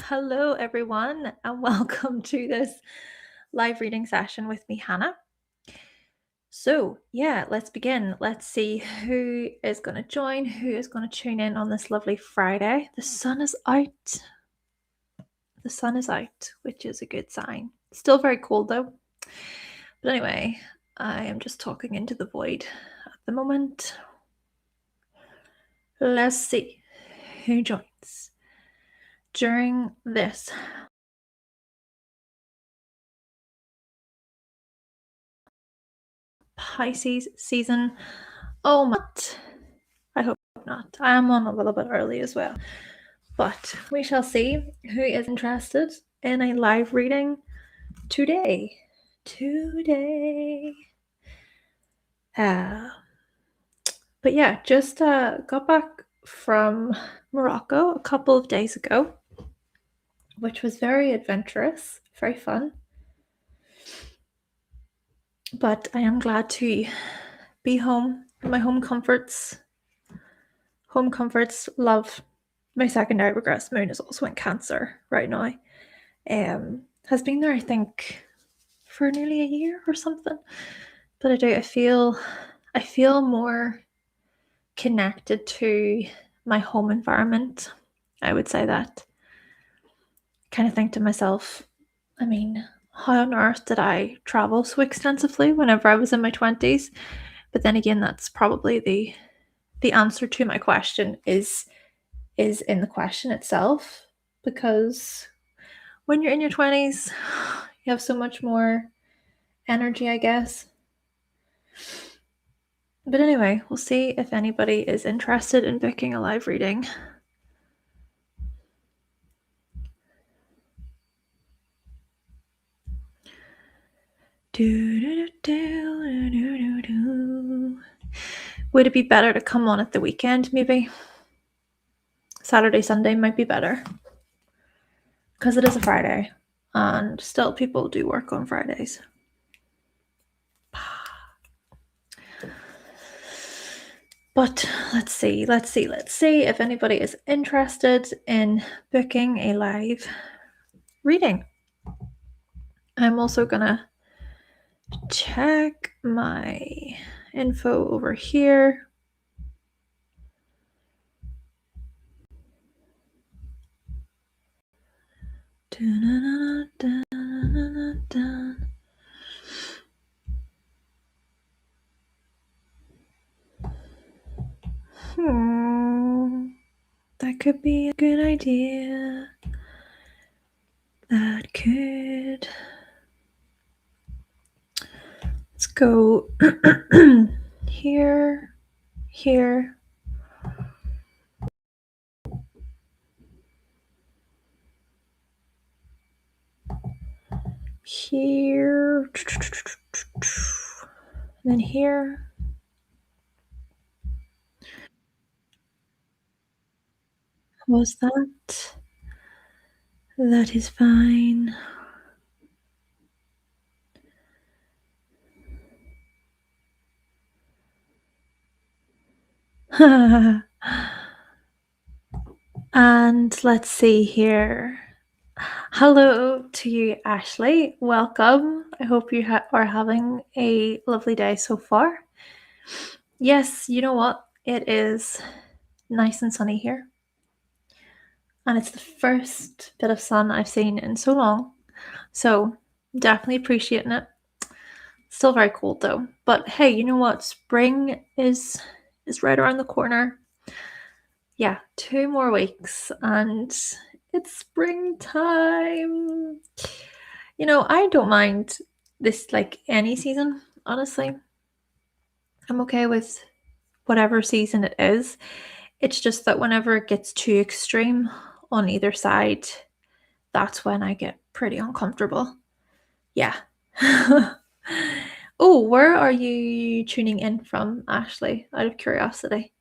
Hello, everyone, and welcome to this live reading session with me, Hannah. So, yeah, let's begin. Let's see who is going to join, who is going to tune in on this lovely Friday. The sun is out. The sun is out, which is a good sign. Still very cold though. But anyway, I am just talking into the void at the moment. Let's see who joins during this Pisces season. Oh my, I hope not. I am on a little bit early as well. But we shall see who is interested in a live reading today. But yeah, just got back from Morocco a couple of days ago, which was very adventurous, very fun. But I am glad to be home in my home comforts. Home comforts, love. My secondary regress moon is also in Cancer right now. Has been there, I think, for nearly a year or something. But I feel more connected to my home environment. I would say that. Kind of think to myself, I mean, how on earth did I travel so extensively whenever I was in my 20s? But then again, that's probably the answer to my question is in the question itself, because when you're in your 20s, you have so much more energy, I guess. But anyway, we'll see if anybody is interested in booking a live reading. Would it be better to come on at the weekend, maybe? Saturday, Sunday might be better. Because it is a Friday. And still people do work on Fridays. But let's see if anybody is interested in booking a live reading. I'm also gonna check my info over here. That could be a good idea. That could. Let's go here, here. Here, then here. Was that? That is fine. And let's see here. Hello to you, Ashley. Welcome. I hope you are having a lovely day so far. Yes, you know what? It is nice and sunny here. And it's the first bit of sun I've seen in so long. So definitely appreciating it. Still very cold though. But hey, you know what? Spring is right around the corner. Yeah, 2 more weeks and it's springtime. You know, I don't mind this, like, any season, honestly. I'm okay with whatever season it is. It's just that whenever it gets too extreme on either side, that's when I get pretty uncomfortable. Yeah. Oh, where are you tuning in from, Ashley? Out of curiosity.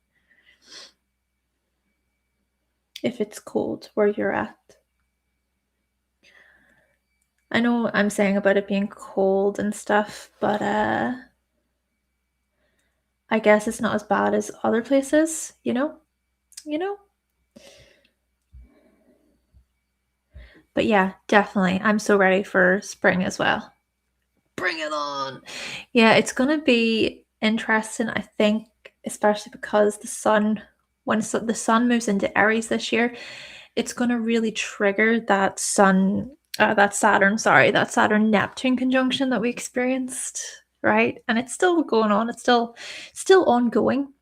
If it's cold where you're at. I know I'm saying about it being cold and stuff, but I guess it's not as bad as other places, you know? But yeah, definitely. I'm so ready for spring as well. Bring it on. Yeah, it's going to be interesting, I think, especially because when the sun moves into Aries this year, it's going to really trigger that that Saturn Neptune conjunction that we experienced, right? And it's still going on. It's still ongoing.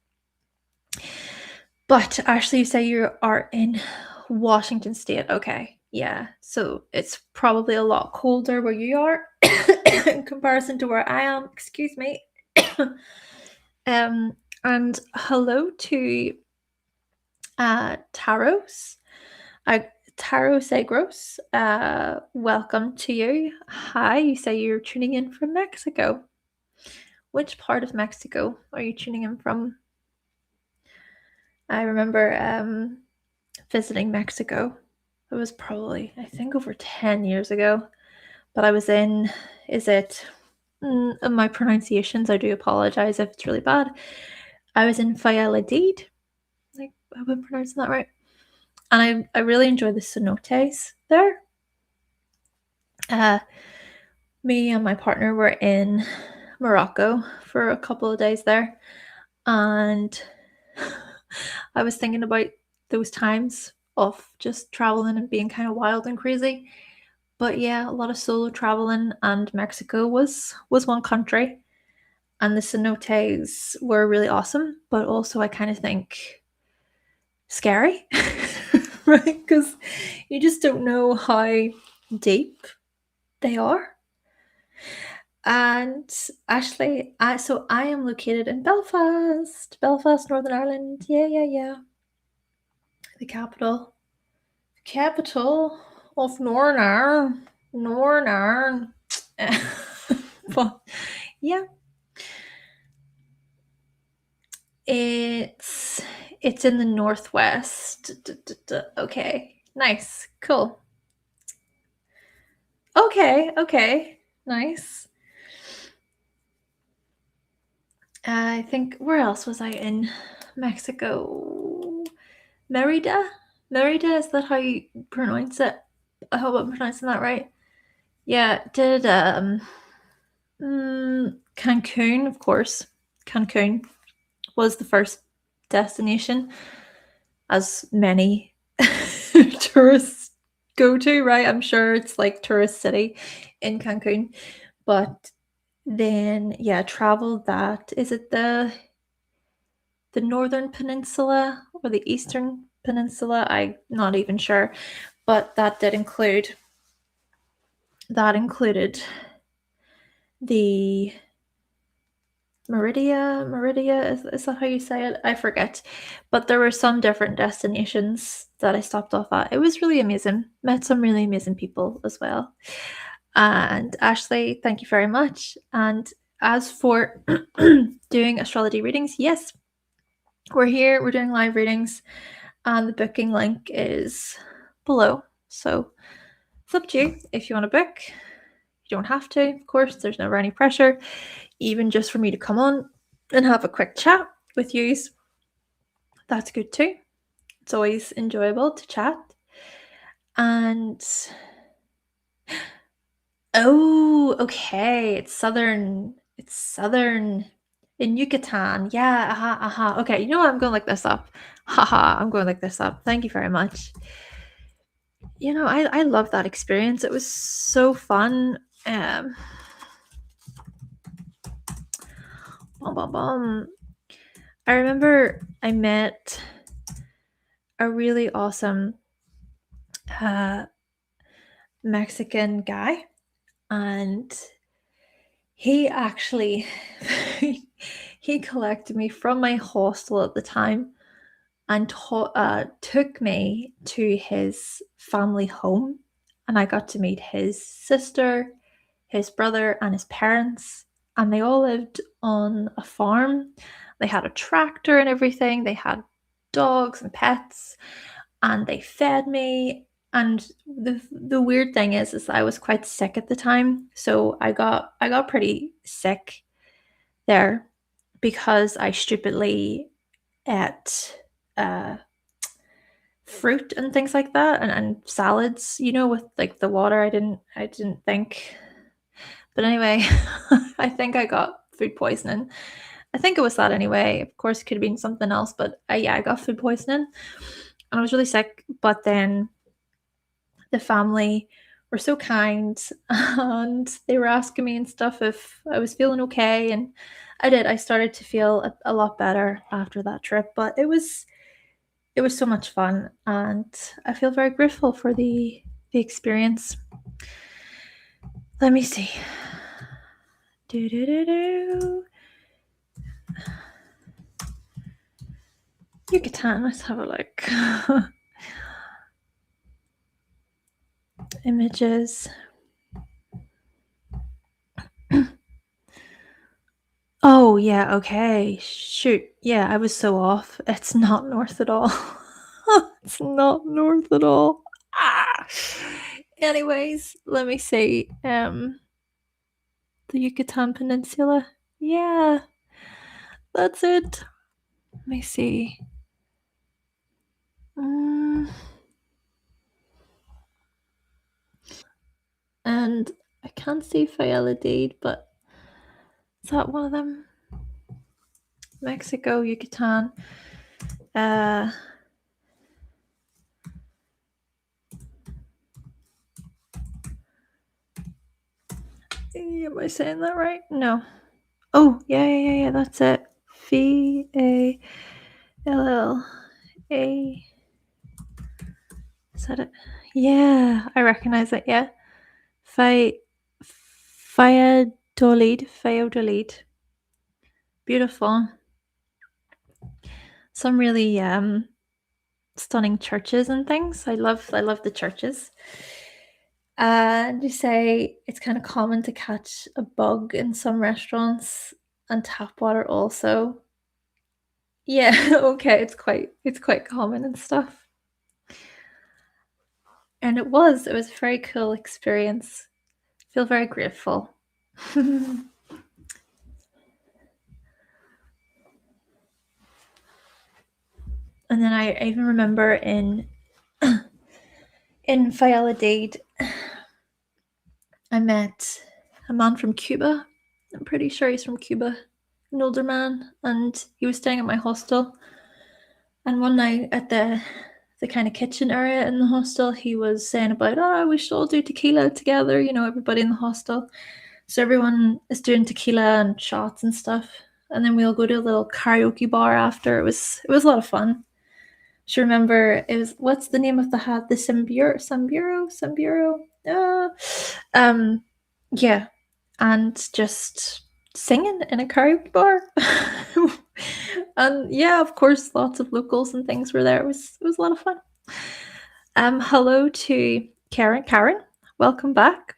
But Ashley, you say you are in Washington State. Okay. Yeah. So it's probably a lot colder where you are in comparison to where I am. Excuse me. And hello to Taros. Taros Egros. Welcome to you. Hi, you say you're tuning in from Mexico. Which part of Mexico are you tuning in from? I remember visiting Mexico. It was probably, I think, over 10 years ago. But I was in, my pronunciations, I do apologize if it's really bad. I was in Valladolid. Like, I've been pronouncing that right. And I really enjoyed the cenotes there. Me and my partner were in Morocco for a couple of days there. And I was thinking about those times of just traveling and being kind of wild and crazy. But yeah, a lot of solo traveling, and Mexico was one country, and the cenotes were really awesome, but also I kind of think scary, right? Because you just don't know how deep they are. And Ashley, so I am located in Belfast, Northern Ireland. Yeah. The capital of Northern Ireland. Northern Ireland. But yeah, it's in the northwest. Okay, nice, cool. Okay, nice. I think, where else was I in Mexico? Merida. Is that how you pronounce it? I hope I'm pronouncing that right. Yeah, did Cancun, of course. Cancun was the first destination, as many tourists go to, right? I'm sure it's like tourist city in Cancun. But then yeah, traveled that. Is it the northern peninsula or the eastern peninsula? I'm not even sure. But that included the Meridia, is that how you say it? I forget. But there were some different destinations that I stopped off at. It was really amazing. Met some really amazing people as well. And Ashley, thank you very much. And as for doing astrology readings, yes, we're here. We're doing live readings, and the booking link is below. So it's up to you if you want to book. You don't have to, of course. There's never any pressure, even just for me to come on and have a quick chat with you. That's good too. It's always enjoyable to chat. And oh, okay. It's southern in Yucatan. Yeah, Okay, you know what? I'm going to look this up. I'm going to look this up. Thank you very much. You know, I love that experience. It was so fun. I remember I met a really awesome Mexican guy, and he actually he collected me from my hostel at the time and took me to his family home, and I got to meet his sister, his brother, and his parents, and they all lived on a farm. They had a tractor and everything. They had dogs and pets, and they fed me. And the weird thing is I was quite sick at the time, so I got pretty sick there because I stupidly ate fruit and things like that, and salads, with like the water. I didn't think. But anyway, I think I got food poisoning. I think it was that anyway. Of course, it could have been something else, but yeah, I got food poisoning and I was really sick. But then the family were so kind and they were asking me and stuff if I was feeling okay. And I did. I started to feel a lot better after that trip, but it was so much fun and I feel very grateful for the experience. Let me see. Do do do do. Yucatan, let's have a look. Images. Oh, yeah, okay. Shoot. Yeah, I was so off. It's not north at all. It's not north at all. Ah. Anyways, let me see. The Yucatan Peninsula. Yeah, that's it. Let me see. And I can't see Valladolid, but is that one of them? Mexico, Yucatan. Am I saying that right? No. Oh, yeah, that's it. Valla. Is that it? Yeah, I recognize it, yeah. Valladolid. Beautiful. Some really stunning churches and things. I love the churches. And you say it's kind of common to catch a bug in some restaurants and tap water also. Yeah, okay, it's quite common and stuff. And it was a very cool experience. I feel very grateful. And then I even remember in Valladolid, I met a man from Cuba. I'm pretty sure he's from Cuba, an older man, and he was staying at my hostel. And one night at the kind of kitchen area in the hostel, he was saying about, oh, we should all do tequila together, everybody in the hostel. So everyone is doing tequila and shots and stuff. And then we'll go to a little karaoke bar after. It was a lot of fun. She remember it was, what's the name of the hat? The Samburo. Yeah, and just singing in a karaoke bar. And yeah, of course, lots of locals and things were there. It was a lot of fun. Hello to Karen. Karen, welcome back.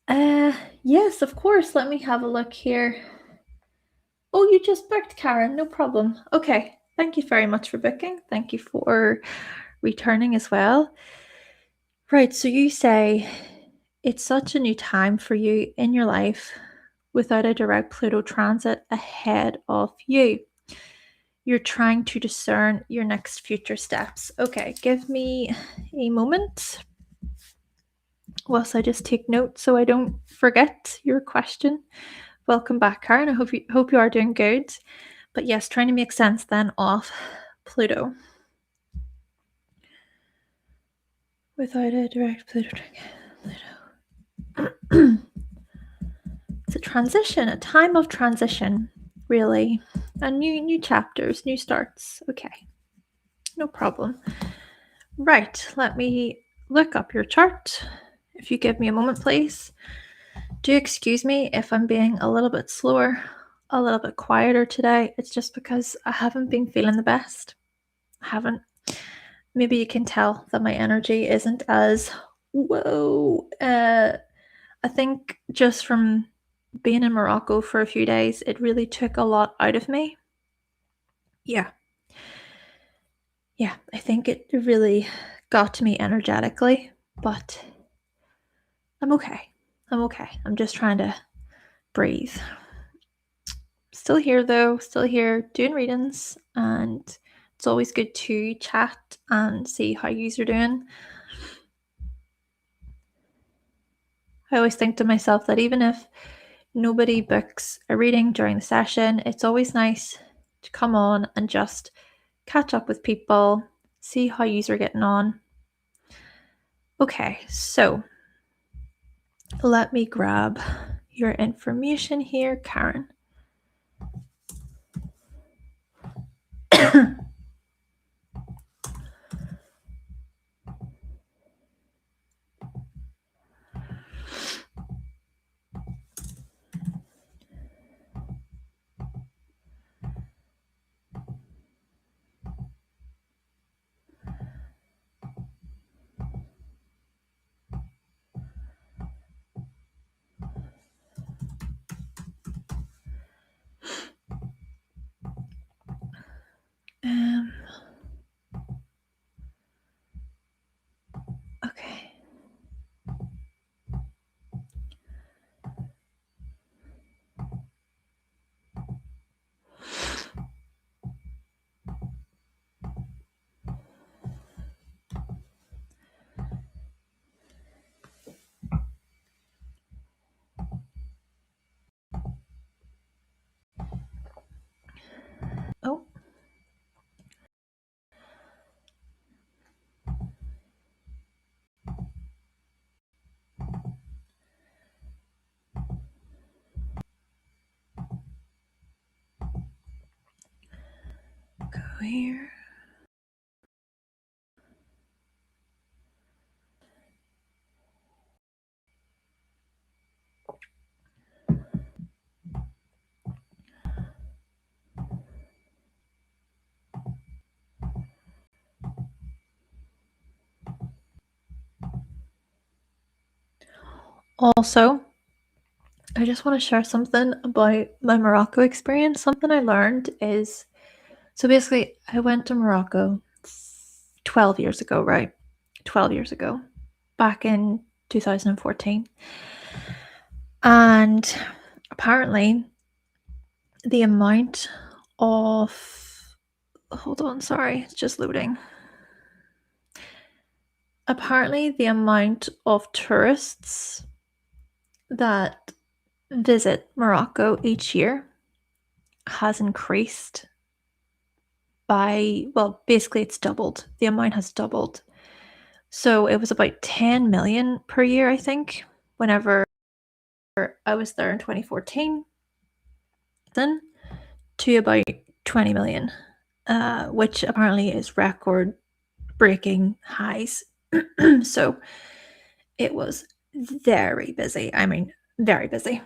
Yes, of course. Let me have a look here. Oh, you just booked, Karen. No problem. Okay. Thank you very much for booking. Thank you for returning as well. Right. So you say it's such a new time for you in your life without a direct Pluto transit ahead of you. You're trying to discern your next future steps. Okay. Give me a moment whilst I just take notes so I don't forget your question. Welcome back, Karen. I hope you are doing good. But yes, trying to make sense then of Pluto. Without a direct Pluto. It's a transition, a time of transition, really. And new chapters, new starts. Okay. No problem. Right, let me look up your chart. If you give me a moment, please. Do excuse me if I'm being a little bit slower, a little bit quieter today. It's just because I haven't been feeling the best. I haven't. Maybe you can tell that my energy isn't as whoa. I think just from being in Morocco for a few days, it really took a lot out of me. Yeah, I think it really got to me energetically, but I'm okay. I'm just trying to breathe. Still here though, still here doing readings, and It's always good to chat and see how you're doing. I always think to myself that even if nobody books a reading during the session, it's always nice to come on and just catch up with people, see how you're getting on. Okay, so let me grab your information here, Karen. Okay. Oh. Go here. Also, I just want to share something about my Morocco experience. Something I learned is, so basically, I went to Morocco 12 years ago, right? 12 years ago, back in 2014. And apparently, the amount of, hold on, sorry, it's just loading. Apparently, the amount of tourists that visit Morocco each year has increased by, well, basically it's doubled. The amount has doubled. So it was about 10 million per year, I think, whenever I was there in 2014, then to about 20 million, which apparently is record breaking highs. So it was very busy. I mean, very busy.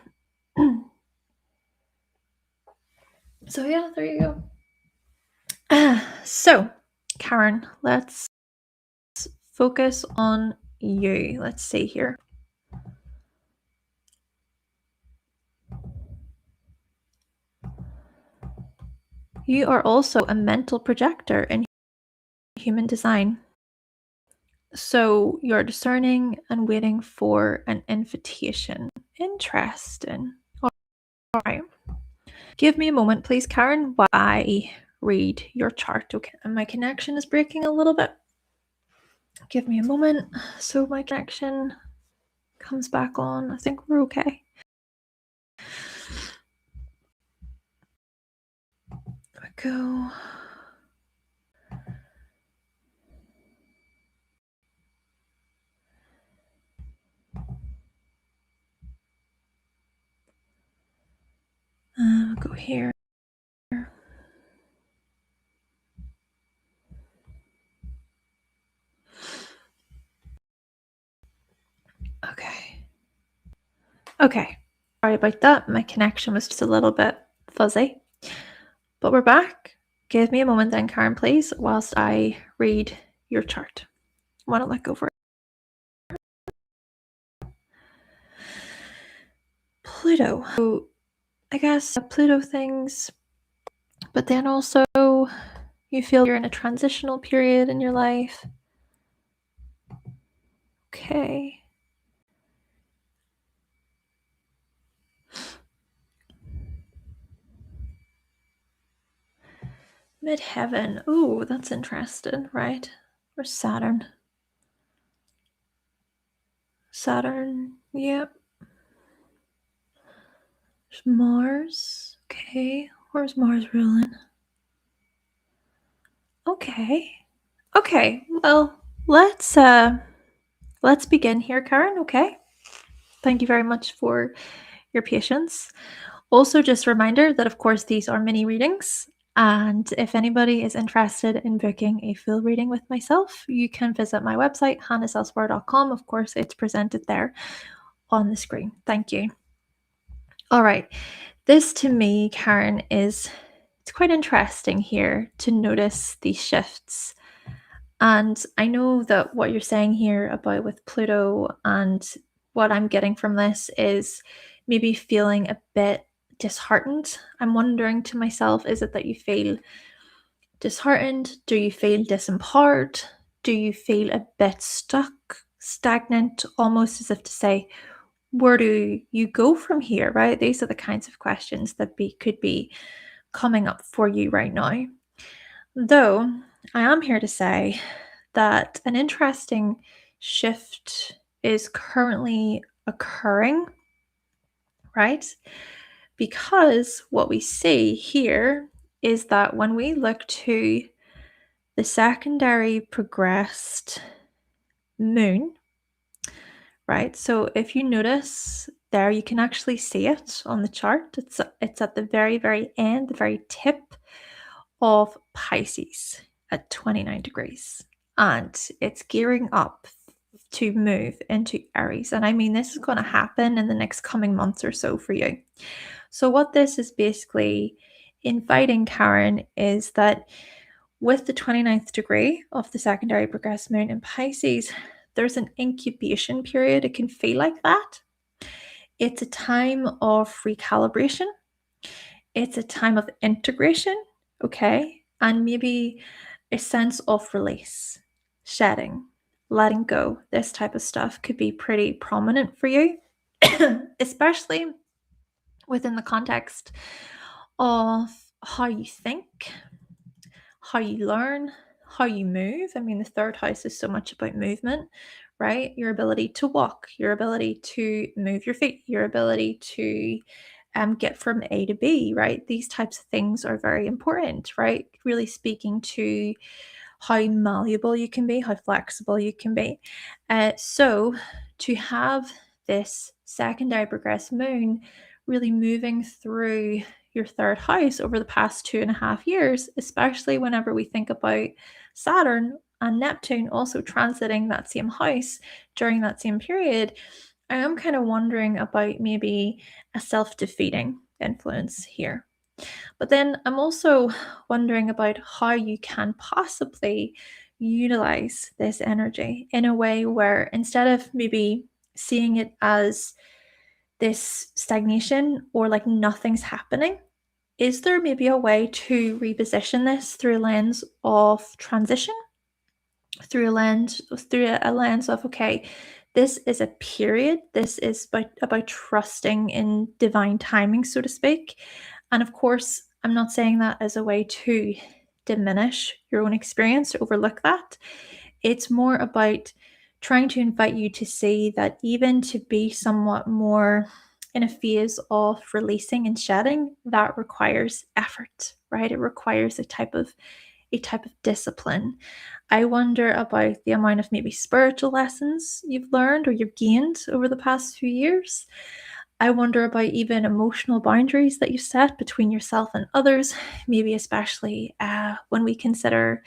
So yeah, there you go. So, Karen, let's focus on you. Let's see here. You are also a mental projector in human design. So you're discerning and waiting for an invitation. Interesting. All right. Give me a moment, please, Karen, while I read your chart. Okay. And my connection is breaking a little bit. Give me a moment so my connection comes back on. I think we're okay. There we go. I'll go here. Okay. Okay. Sorry about that. My connection was just a little bit fuzzy. But we're back. Give me a moment then, Karen, please, whilst I read your chart. I want to let go for it. Pluto. So I guess Pluto things, but then also you feel you're in a transitional period in your life. Okay. Midheaven. Oh, that's interesting, right? Where's Saturn? Saturn, yep. There's Mars. Okay, where's Mars ruling? Okay. Okay, well, let's begin here, Karen, okay? Thank you very much for your patience. Also, just a reminder that, of course, these are mini readings. And if anybody is interested in booking a full reading with myself, you can visit my website, hannahselsewhere.com. Of course, it's presented there on the screen. Thank you. All right. This to me, Karen, it's quite interesting here to notice these shifts. And I know that what you're saying here about with Pluto, and what I'm getting from this is maybe feeling a bit disheartened. I'm wondering to myself, is it that you feel disheartened? Do you feel disempowered? Do you feel a bit stuck, stagnant, almost as if to say, where do you go from here, right? These are the kinds of questions that could be coming up for you right now. Though I am here to say that an interesting shift is currently occurring, right? Because what we see here is that when we look to the secondary progressed moon, right? So if you notice there, you can actually see it on the chart. It's at the very, very end, the very tip of Pisces at 29 degrees. And it's gearing up to move into Aries. And I mean, this is going to happen in the next coming months or so for you. So what this is basically inviting, Karen, is that with the 29th degree of the secondary progressed moon in Pisces, there's an incubation period. It can feel like that. It's a time of recalibration. It's a time of integration, okay? And maybe a sense of release, shedding, letting go. This type of stuff could be pretty prominent for you, especially within the context of how you think, how you learn, how you move. I mean, the third house is so much about movement, right? Your ability to walk, your ability to move your feet, your ability to get from A to B, right? These types of things are very important, right? Really speaking to how malleable you can be, how flexible you can be. So to have this secondary progressed moon really moving through your third house over the past 2.5 years, especially whenever we think about Saturn and Neptune also transiting that same house during that same period, I am kind of wondering about maybe a self-defeating influence here. But then I'm also wondering about how you can possibly utilize this energy in a way where instead of maybe seeing it as this stagnation or like nothing's happening, is there maybe a way to reposition this through a lens of transition? Through a lens of, okay, this is a period. This is about trusting in divine timing, so to speak. And of course, I'm not saying that as a way to diminish your own experience or overlook that. It's more about trying to invite you to see that even to be somewhat more in a phase of releasing and shedding, that requires effort, right? It requires a type of discipline. I wonder about the amount of maybe spiritual lessons you've learned or you've gained over the past few years. I wonder about even emotional boundaries that you set between yourself and others, maybe especially when we consider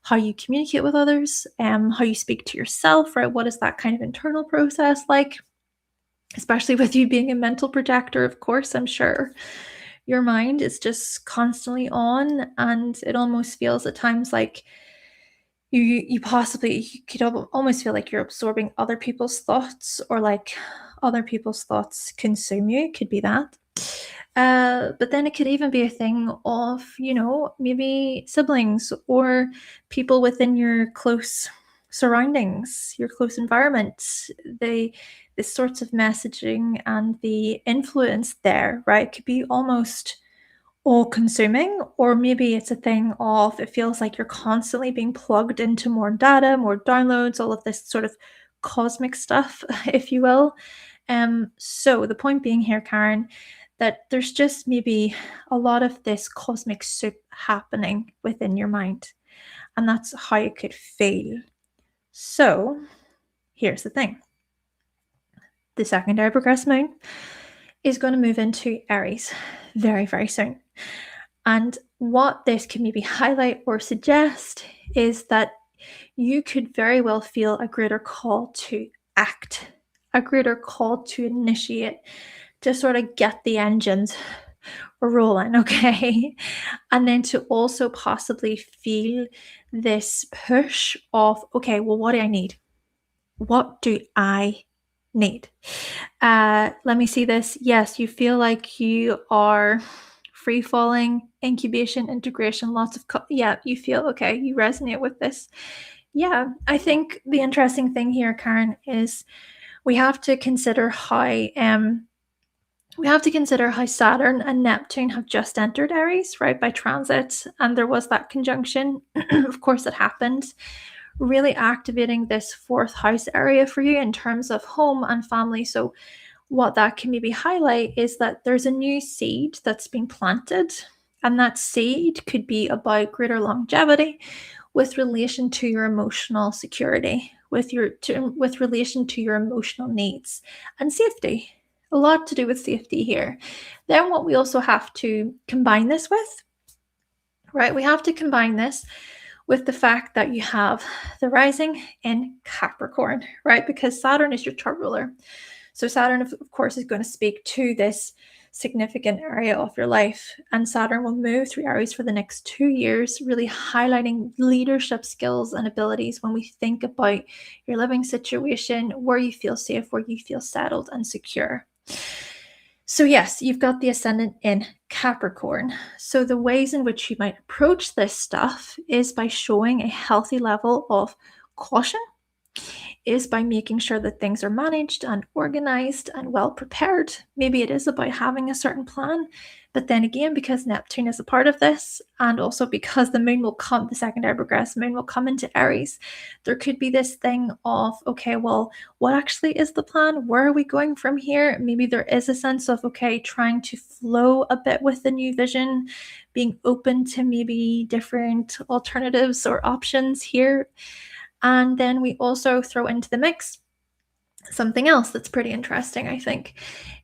how you communicate with others, how you speak to yourself, right? What is that kind of internal process like? Especially with you being a mental projector, of course, I'm sure your mind is just constantly on, and it almost feels at times like you could almost feel like you're absorbing other people's thoughts, or like other people's thoughts consume you. It could be that. But then it could even be a thing of, maybe siblings or people within your close surroundings, your close environment, the sorts of messaging and the influence there, right, could be almost all consuming, or maybe it's a thing of it feels like you're constantly being plugged into more data, more downloads, all of this sort of cosmic stuff, if you will. So the point being here, Karen, that there's just maybe a lot of this cosmic soup happening within your mind, and that's how it could feel. So here's the thing. The secondary progressed moon is going to move into Aries very, very soon. And what this can maybe highlight or suggest is that you could very well feel a greater call to act, a greater call to initiate, to sort of get the engines rolling, okay? And then to also possibly feel this push of, okay, well, what do I need? What do I need? Let me see this. Yes, you feel like you are free falling, incubation, integration, lots of, yeah, you feel okay, you resonate with this. Yeah, I think the interesting thing here, Karen, is we have to consider how Saturn and Neptune have just entered Aries, right, by transit, and there was that conjunction. Of course, it happened, really activating this fourth house area for you in terms of home and family. So what that can maybe highlight is that there's a new seed that's been planted, and that seed could be about greater longevity with relation to your emotional security, with relation to your emotional needs and safety. A lot to do with safety here. Then what we also have to combine this with, right? We have to combine this with the fact that you have the rising in Capricorn, right? Because Saturn is your chart ruler. So Saturn, of course, is going to speak to this significant area of your life. And Saturn will move through Aries for the next 2 years, really highlighting leadership skills and abilities when we think about your living situation, where you feel safe, where you feel settled and secure. So yes, you've got the ascendant in Capricorn. So the ways in which you might approach this stuff is by showing a healthy level of caution, is by making sure that things are managed and organized and well prepared. Maybe it is about having a certain plan, but then again, because Neptune is a part of this, and also because the secondary progressed moon will come into Aries, there could be this thing of, okay, well, what actually is the plan? Where are we going from here? Maybe there is a sense of, okay, trying to flow a bit with the new vision, being open to maybe different alternatives or options here. And then we also throw into the mix something else that's pretty interesting, I think.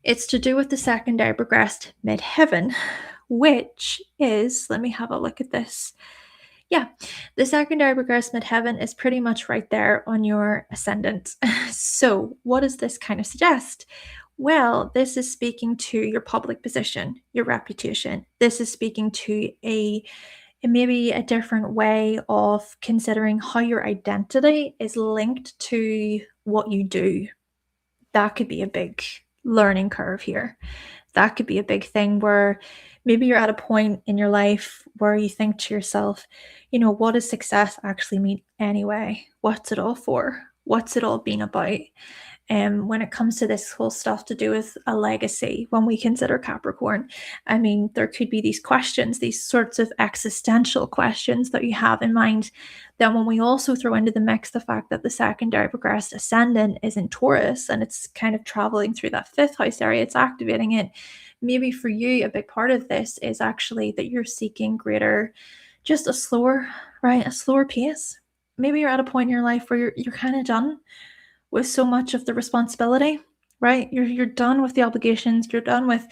It's to do with the secondary progressed midheaven, which is, let me have a look at this. Yeah, the secondary progressed midheaven is pretty much right there on your ascendant. So, what does this kind of suggest? Well, this is speaking to your public position, your reputation. This is speaking to maybe a different way of considering how your identity is linked to what you do. That could be a big learning curve here. That could be a big thing where maybe you're at a point in your life where you think to yourself, what does success actually mean anyway? What's it all for? What's it all been about? When it comes to this whole stuff to do with a legacy, when we consider Capricorn, I mean, there could be these questions, these sorts of existential questions that you have in mind. Then when we also throw into the mix the fact that the secondary progressed ascendant is in Taurus and it's kind of traveling through that fifth house area, it's activating it. Maybe for you, a big part of this is actually that you're seeking greater, just a slower pace. Maybe you're at a point in your life where you're kind of done with so much of the responsibility, right? You're done with the obligations. You're done with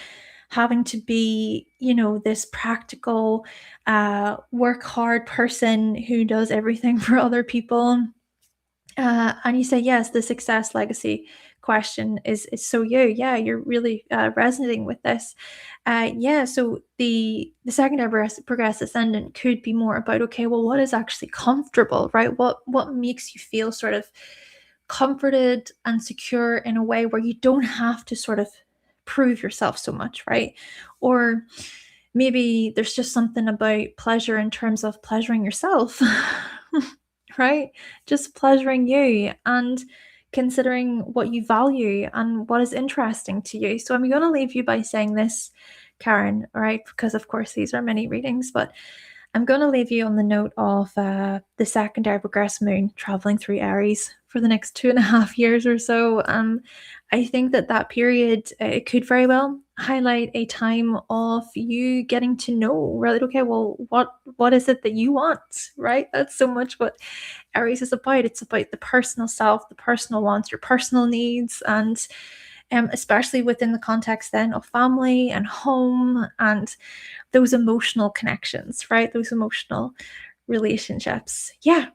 having to be, this practical, work hard person who does everything for other people. And you say, yes, the success legacy question is so you. Yeah, you're really resonating with this. So the secondary progress ascendant could be more about, okay, well, what is actually comfortable, right? What makes you feel sort of comforted and secure in a way where you don't have to sort of prove yourself so much, right? Or maybe there's just something about pleasure in terms of pleasuring yourself, right? Just pleasuring you and considering what you value and what is interesting to you. So I'm going to leave you by saying this, Karen, all right? Because, of course, these are mini readings, but I'm going to leave you on the note of the secondary progressed moon traveling through Aries for the next 2.5 years or so. I think that period, it could very well highlight a time of you getting to know, right? Okay, well, what is it that you want, right? That's so much what Aries is about. It's about the personal self, the personal wants, your personal needs, and especially within the context then of family and home and those emotional connections, right? Those emotional relationships. Yeah.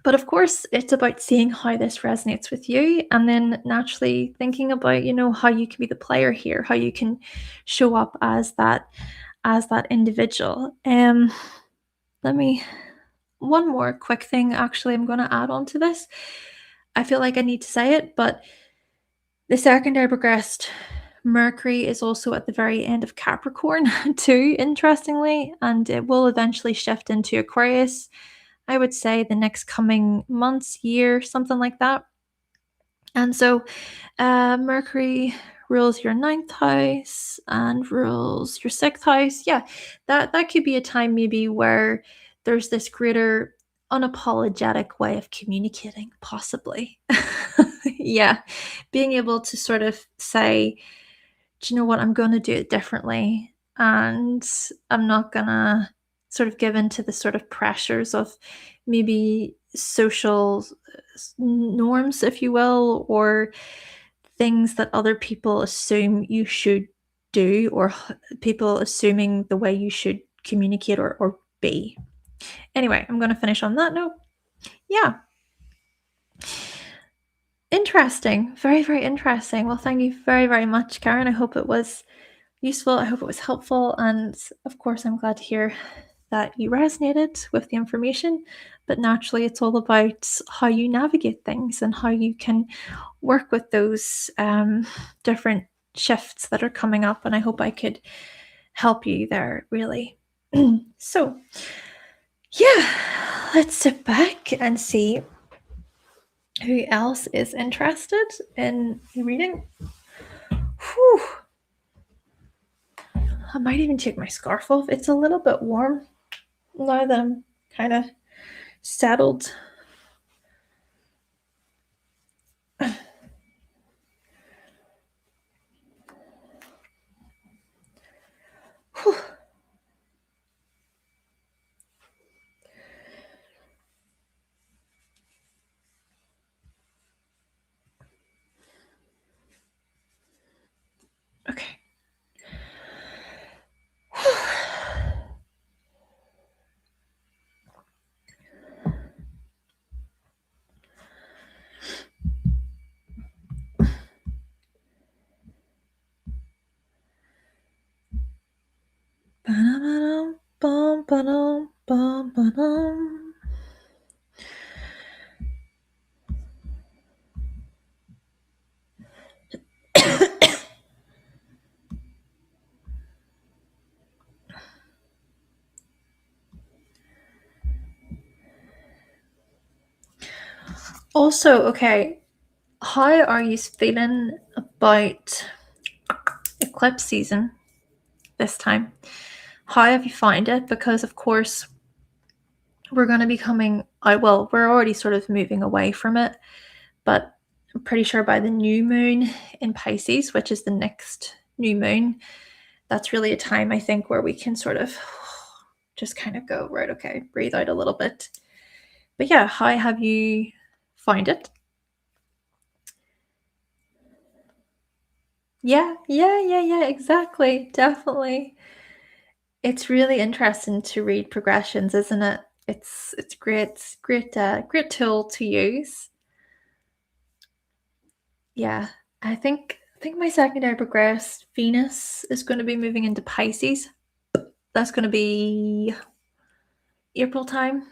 But of course, it's about seeing how this resonates with you and then naturally thinking about, how you can be the player here, how you can show up as that individual. Let me one more quick thing actually I'm going to add on to this. I feel like I need to say it, but the secondary progressed Mercury is also at the very end of Capricorn too, interestingly, and it will eventually shift into Aquarius. I would say the next coming months, year, something like that. And so Mercury rules your ninth house and rules your sixth house. Yeah, that could be a time maybe where there's this greater unapologetic way of communicating, possibly. Yeah, being able to sort of say, do you know what, I'm going to do it differently. And I'm not going to sort of give into the sort of pressures of maybe social norms, if you will, or things that other people assume you should do, or people assuming the way you should communicate or be. Anyway, I'm going to finish on that note. Yeah. Interesting. Very, very interesting. Well, thank you very, very much, Karen. I hope it was useful. I hope it was helpful. And of course, I'm glad to hear that you resonated with the information. But naturally, it's all about how you navigate things and how you can work with those different shifts that are coming up. And I hope I could help you there, really. So, yeah, let's sit back and see who else is interested in reading. Whew. I might even take my scarf off. It's a little bit warm now that I'm kind of settled. Whew. Okay. Also, okay, how are you feeling about eclipse season this time? How have you found it? Because, of course, we're going to be coming out, well, we're already sort of moving away from it, but I'm pretty sure by the new moon in Pisces, which is the next new moon, that's really a time I think where we can sort of just kind of go, right, okay, breathe out a little bit. But yeah, how have you found it? Yeah, exactly. Definitely. It's really interesting to read progressions, isn't it? It's great tool to use. Yeah. I think my secondary progressed Venus is going to be moving into Pisces. That's going to be April time.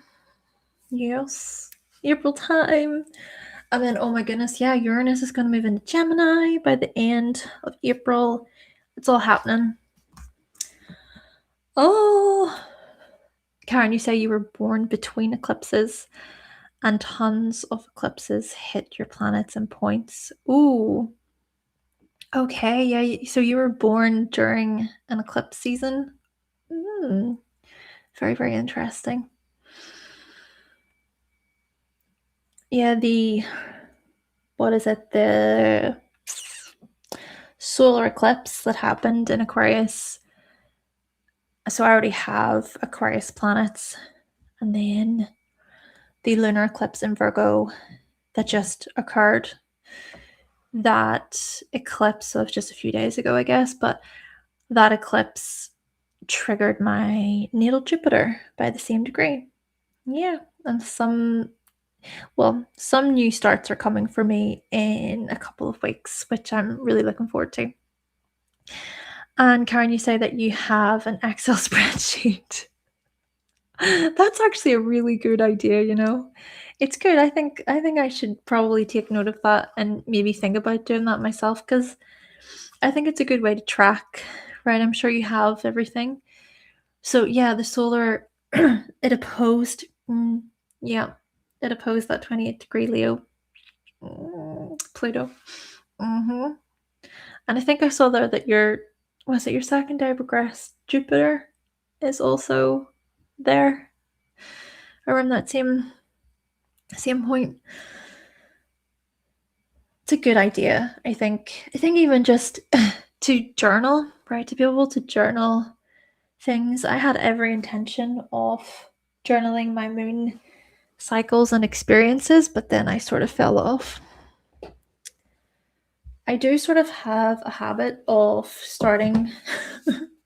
Yes. April time. And then, oh my goodness, yeah, Uranus is going to move into Gemini by the end of April. It's all happening. Oh, Karen, you say you were born between eclipses and tons of eclipses hit your planets and points. Ooh, Okay, yeah, so you were born during an eclipse season? Mm, very, very interesting. Yeah, what is it? The solar eclipse that happened in Aquarius. So I already have Aquarius planets, and then the lunar eclipse in Virgo that just occurred. That eclipse of just a few days ago, I guess, but that eclipse triggered my natal Jupiter by the same degree. Yeah, and some new starts are coming for me in a couple of weeks, which I'm really looking forward to. And Karen, you say that you have an Excel spreadsheet. That's actually a really good idea, you know. It's good. I think I should probably take note of that and maybe think about doing that myself, because I think it's a good way to track, right? I'm sure you have everything. So yeah, the solar it opposed yeah, it opposed that 28-degree Leo Pluto. hmm And I think I saw there that your secondary regress Jupiter is also there around that same point. It's a good idea. I think even just to journal, right? To be able to journal things. I had every intention of journaling my moon cycles and experiences, but then I sort of fell off. I do sort of have a habit of starting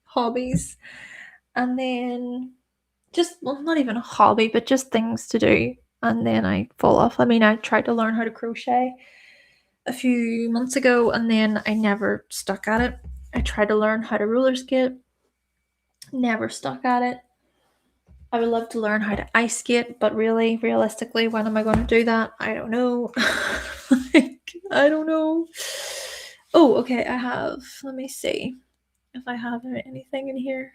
hobbies and then not even a hobby, but just things to do. And then I fall off. I mean, I tried to learn how to crochet a few months ago and then I never stuck at it. I tried to learn how to roller skate, never stuck at it. I would love to learn how to ice skate, but really, realistically, when am I going to do that? I don't know. I don't know. Oh, okay. Let me see if I have anything in here.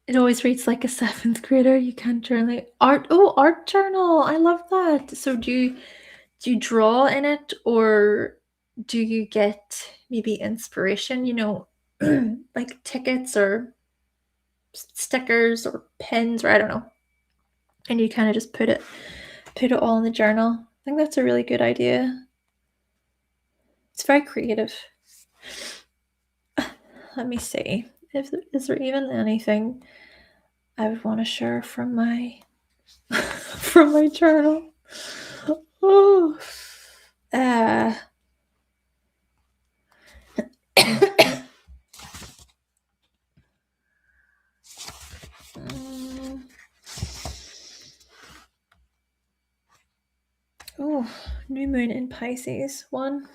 It always reads like a seventh grader. You can't journal. Art journal. I love that. So do you draw in it, or do you get maybe inspiration? Like tickets or stickers or pins, or I don't know. And you kind of just put it all in the journal. I think that's a really good idea. It's very creative. Let me see. Is there even anything I would want to share from my from my journal? Oh, uh, oh, new moon in Pisces one.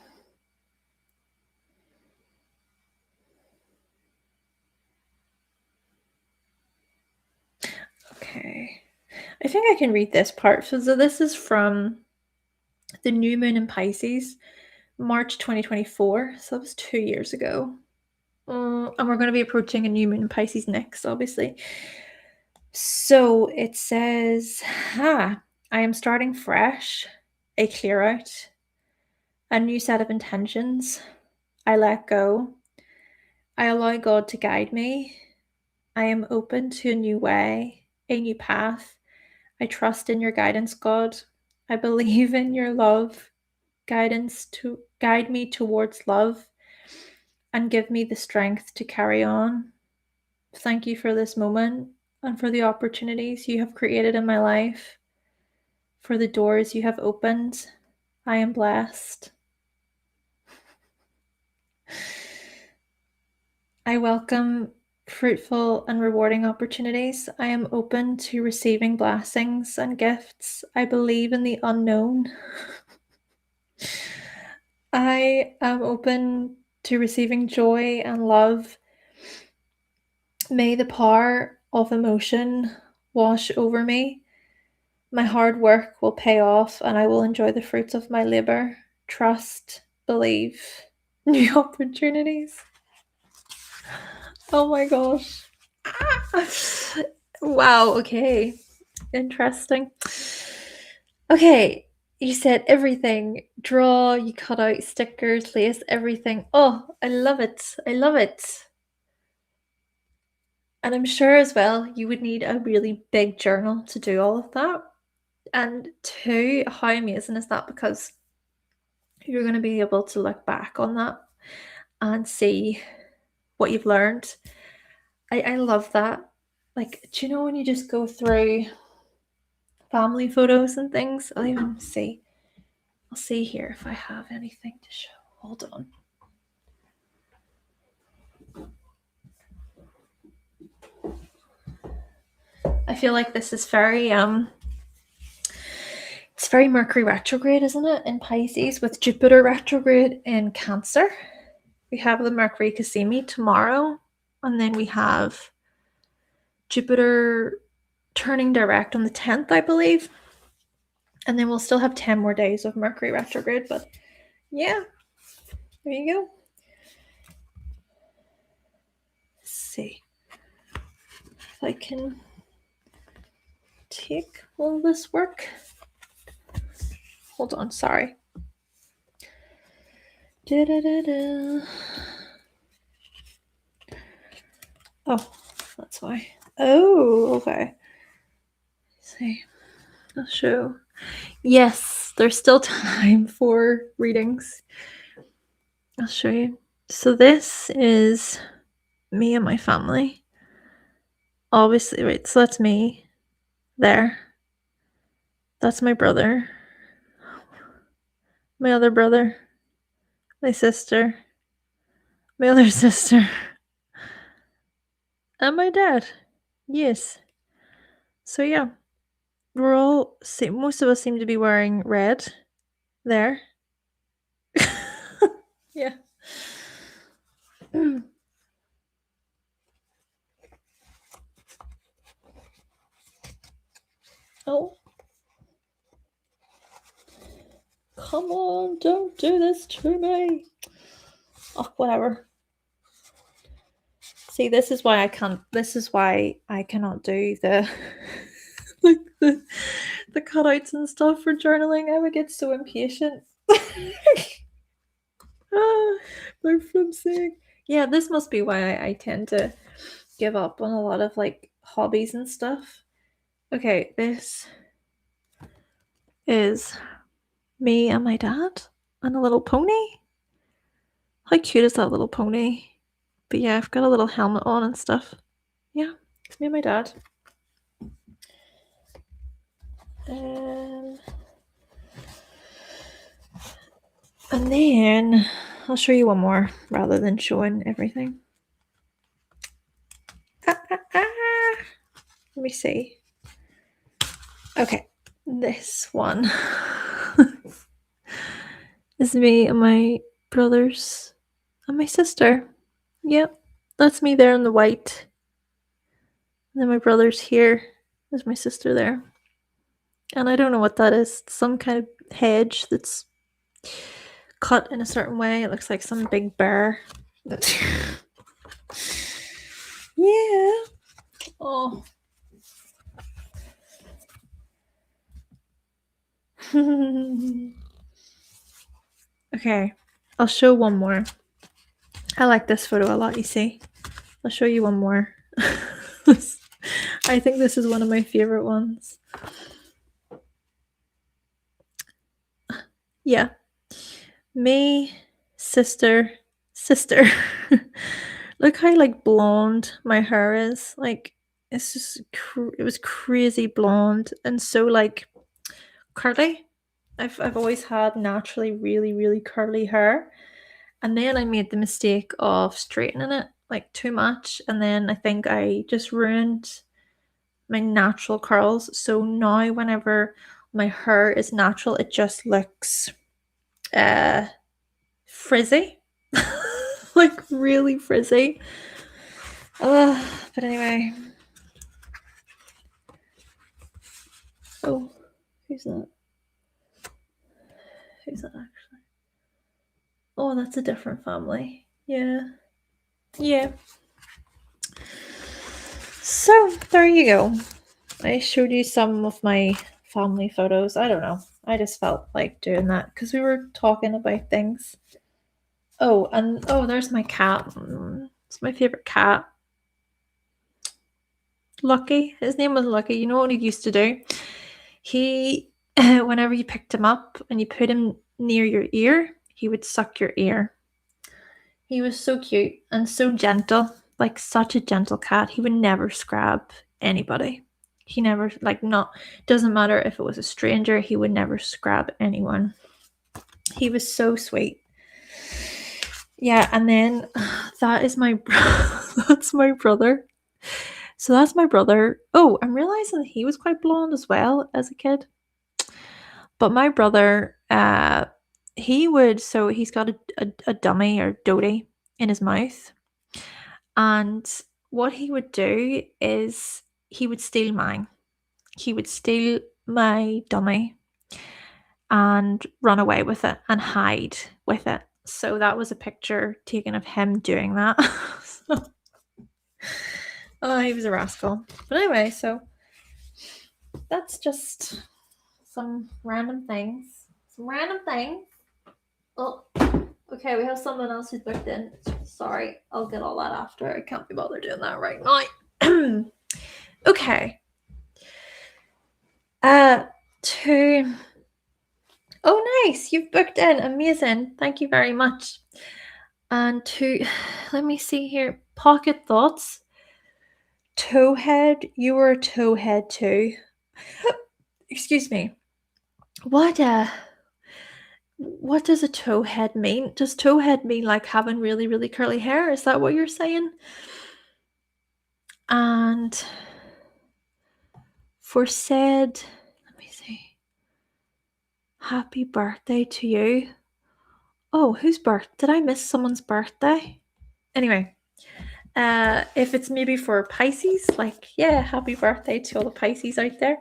Okay, I think I can read this part. So this is from the new moon in Pisces, March 2024. So that was 2 years ago. And we're going to be approaching a new moon in Pisces next, obviously. So it says, I am starting fresh, a clear out, a new set of intentions. I let go. I allow God to guide me. I am open to a new way, a new path. I trust in your guidance, God. I believe in your love, guidance to guide me towards love and give me the strength to carry on. Thank you for this moment and for the opportunities you have created in my life, for the doors you have opened. I am blessed. I welcome fruitful and rewarding opportunities. I am open to receiving blessings and gifts. I believe in the unknown. I am open to receiving joy and love. May the power of emotion wash over me. My hard work will pay off and I will enjoy the fruits of my labor. Trust, believe, new opportunities. Oh my gosh. Wow, okay. Interesting. Okay, You said everything. Draw, you cut out stickers, lace, everything. Oh, I love it. I love it. And I'm sure as well you would need a really big journal to do all of that. And two, how amazing is that? Because you're going to be able to look back on that and see what you've learned. I love that. Like, do you know when you just go through family photos and things? I'll even see. I'll see here if I have anything to show. Hold on. I feel like this is very it's very Mercury retrograde, isn't it, in Pisces, with Jupiter retrograde in Cancer. We have the Mercury Cassimi tomorrow, and then we have Jupiter turning direct on the 10th, I believe. And then we'll still have 10 more days of Mercury retrograde, but yeah, there you go. Let's see if I can take all this work. Hold on, sorry. Da-da-da-da. Oh, that's why. Oh, okay. Let's see. I'll show. Yes, there's still time for readings. I'll show you. So this is me and my family. Obviously, right, so that's me there. That's my brother. My other brother. My sister. My other sister. And my dad. Yes. So yeah. We're all most of us seem to be wearing red there. Yeah. Oh. Come on, don't do this to me. Oh, whatever. See, this is why I cannot do the like the cutouts and stuff for journaling. I would get so impatient. My flimsy. Yeah, this must be why I tend to give up on a lot of like hobbies and stuff. Okay, this is me and my dad and a little pony. How cute is that little pony? But yeah, I've got a little helmet on and stuff. Yeah, it's me and my dad. And then I'll show you one more rather than showing everything. Let me see. Okay, this one is me and my brothers and my sister. Yep, that's me there in the white. And then my brother's here. There's my sister there. And I don't know what that is. It's some kind of hedge that's cut in a certain way. It looks like some big bear. Yeah. Oh. Okay, I'll show one more. I like this photo a lot, you see. I'll show you one more. I think this is one of my favorite ones. Yeah. Me, sister. Look how like blonde my hair is. Like it's just it was crazy blonde and so like curly. I've always had naturally really curly hair, and then I made the mistake of straightening it like too much, and then I think I just ruined my natural curls. So now whenever my hair is natural, it just looks frizzy. Like really frizzy. But anyway. Oh, who's that? Who's that actually? Oh, that's a different family. Yeah. Yeah. So there you go. I showed you some of my family photos. I don't know. I just felt like doing that because we were talking about things. Oh, and there's my cat. It's my favorite cat. Lucky. His name was Lucky. You know what he used to do? He, whenever you picked him up and you put him near your ear, he would suck your ear. He was so cute and so gentle, like such a gentle cat. He would never scrab anybody. He never, doesn't matter if it was a stranger, he would never scrab anyone. He was so sweet. Yeah, and then that is that's my brother. So that's my brother. Oh, I'm realizing he was quite blonde as well as a kid. But my brother, he's got a dummy or doty in his mouth. And what he would do is he would steal mine. He would steal my dummy and run away with it and hide with it. So that was a picture taken of him doing that. Oh, he was a rascal. But anyway, so that's just some random things. Oh, okay, we have someone else who's booked in. Sorry, I'll get all that after. I can't be bothered doing that right now. Okay. Oh, nice. You've booked in. Amazing. Thank you very much. And let me see here. Pocket Thoughts. Towhead. You were a towhead too. Excuse me. What does a towhead mean? Does towhead mean like having really, really curly hair? Is that what you're saying? And for said, let me see. Happy birthday to you. Oh, whose birth? Did I miss someone's birthday? Anyway, if it's maybe for Pisces, happy birthday to all the Pisces out there.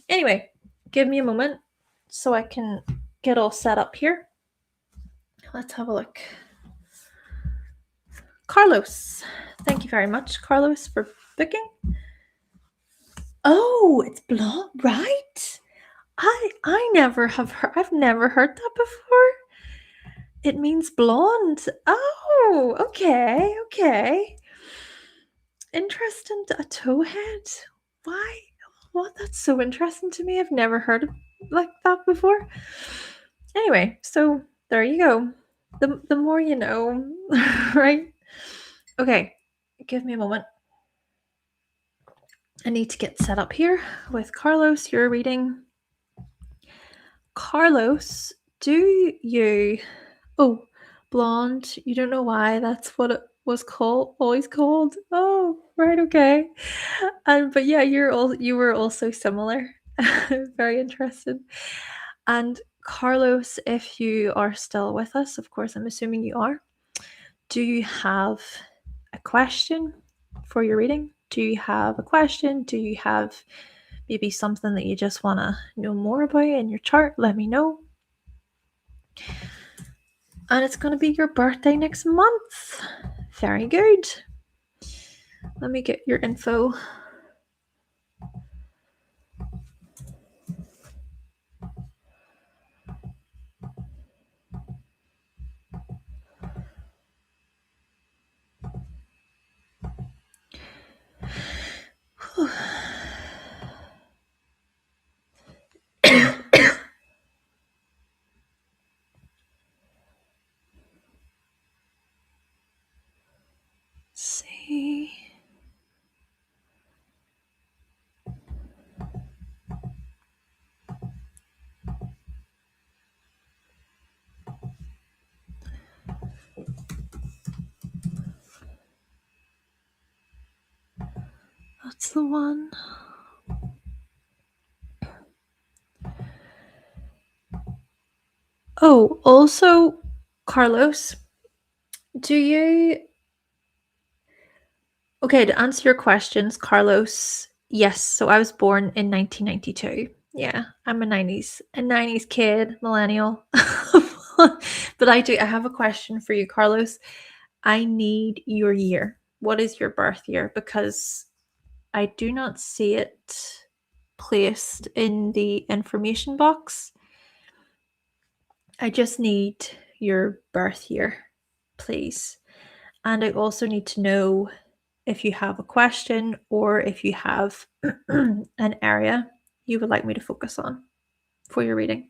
Anyway, give me a moment so I can get all set up here. Let's have a look. Carlos. Thank you very much, Carlos, for booking. Oh, it's blonde, right? I've never heard that before. It means blonde. Oh, okay. Interesting. A towhead. Why? What? That's so interesting to me. I've never heard of like that before. Anyway, so there you go. The more you know, right? Okay, give me a moment. I need to get set up here with Carlos. You're reading. Carlos, do you... Oh, blonde. You don't know why that's what it was always called. Oh, right, okay. But yeah, you were also similar. Very interested. And Carlos, if you are still with us, of course, I'm assuming you are. Do you have a question for your reading? Do you have a question? Do you have maybe something that you just want to know more about in your chart? Let me know. And it's going to be your birthday next month. Very good. Let me get your info. See. That's the one. Oh, also, Carlos, do you... Okay, to answer your questions, Carlos, yes, so I was born in 1992. Yeah, I'm a 90s kid, millennial. But I have a question for you, Carlos. I need your year. What is your birth year? Because I do not see it placed in the information box. I just need your birth year, please. And I also need to know if you have a question or if you have an area you would like me to focus on for your reading.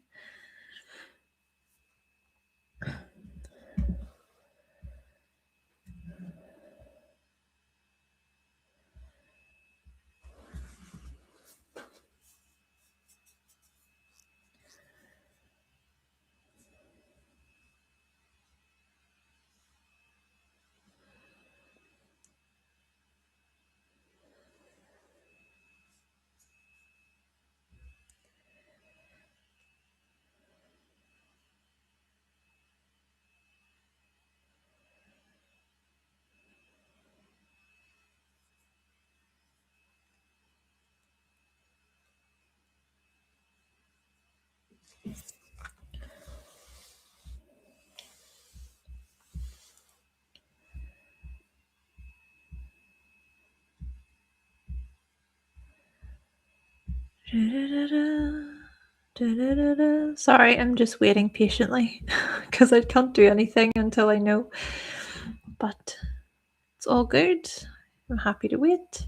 Sorry, I'm just waiting patiently because I can't do anything until I know. But it's all good. I'm happy to wait.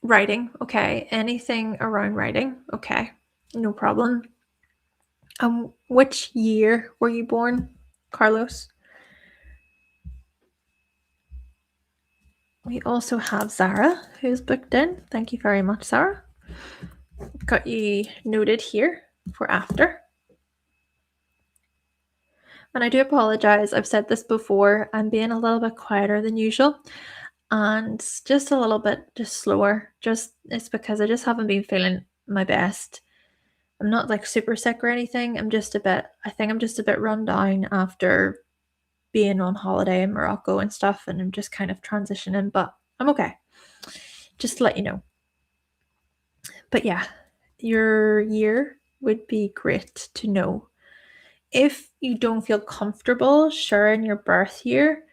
Writing, okay. Anything around writing, okay. No problem. Which year were you born, Carlos? We also have Zara, who's booked in. Thank you very much, Zara. Got you noted here for after. And I do apologize, I've said this before, I'm being a little bit quieter than usual and just a little bit just slower. It's because I just haven't been feeling my best. I'm not like super sick or anything. I think I'm just a bit run down after being on holiday in Morocco and stuff, and I'm just kind of transitioning, but I'm okay. Just to let you know. But yeah, your year would be great to know. If you don't feel comfortable sharing your birth year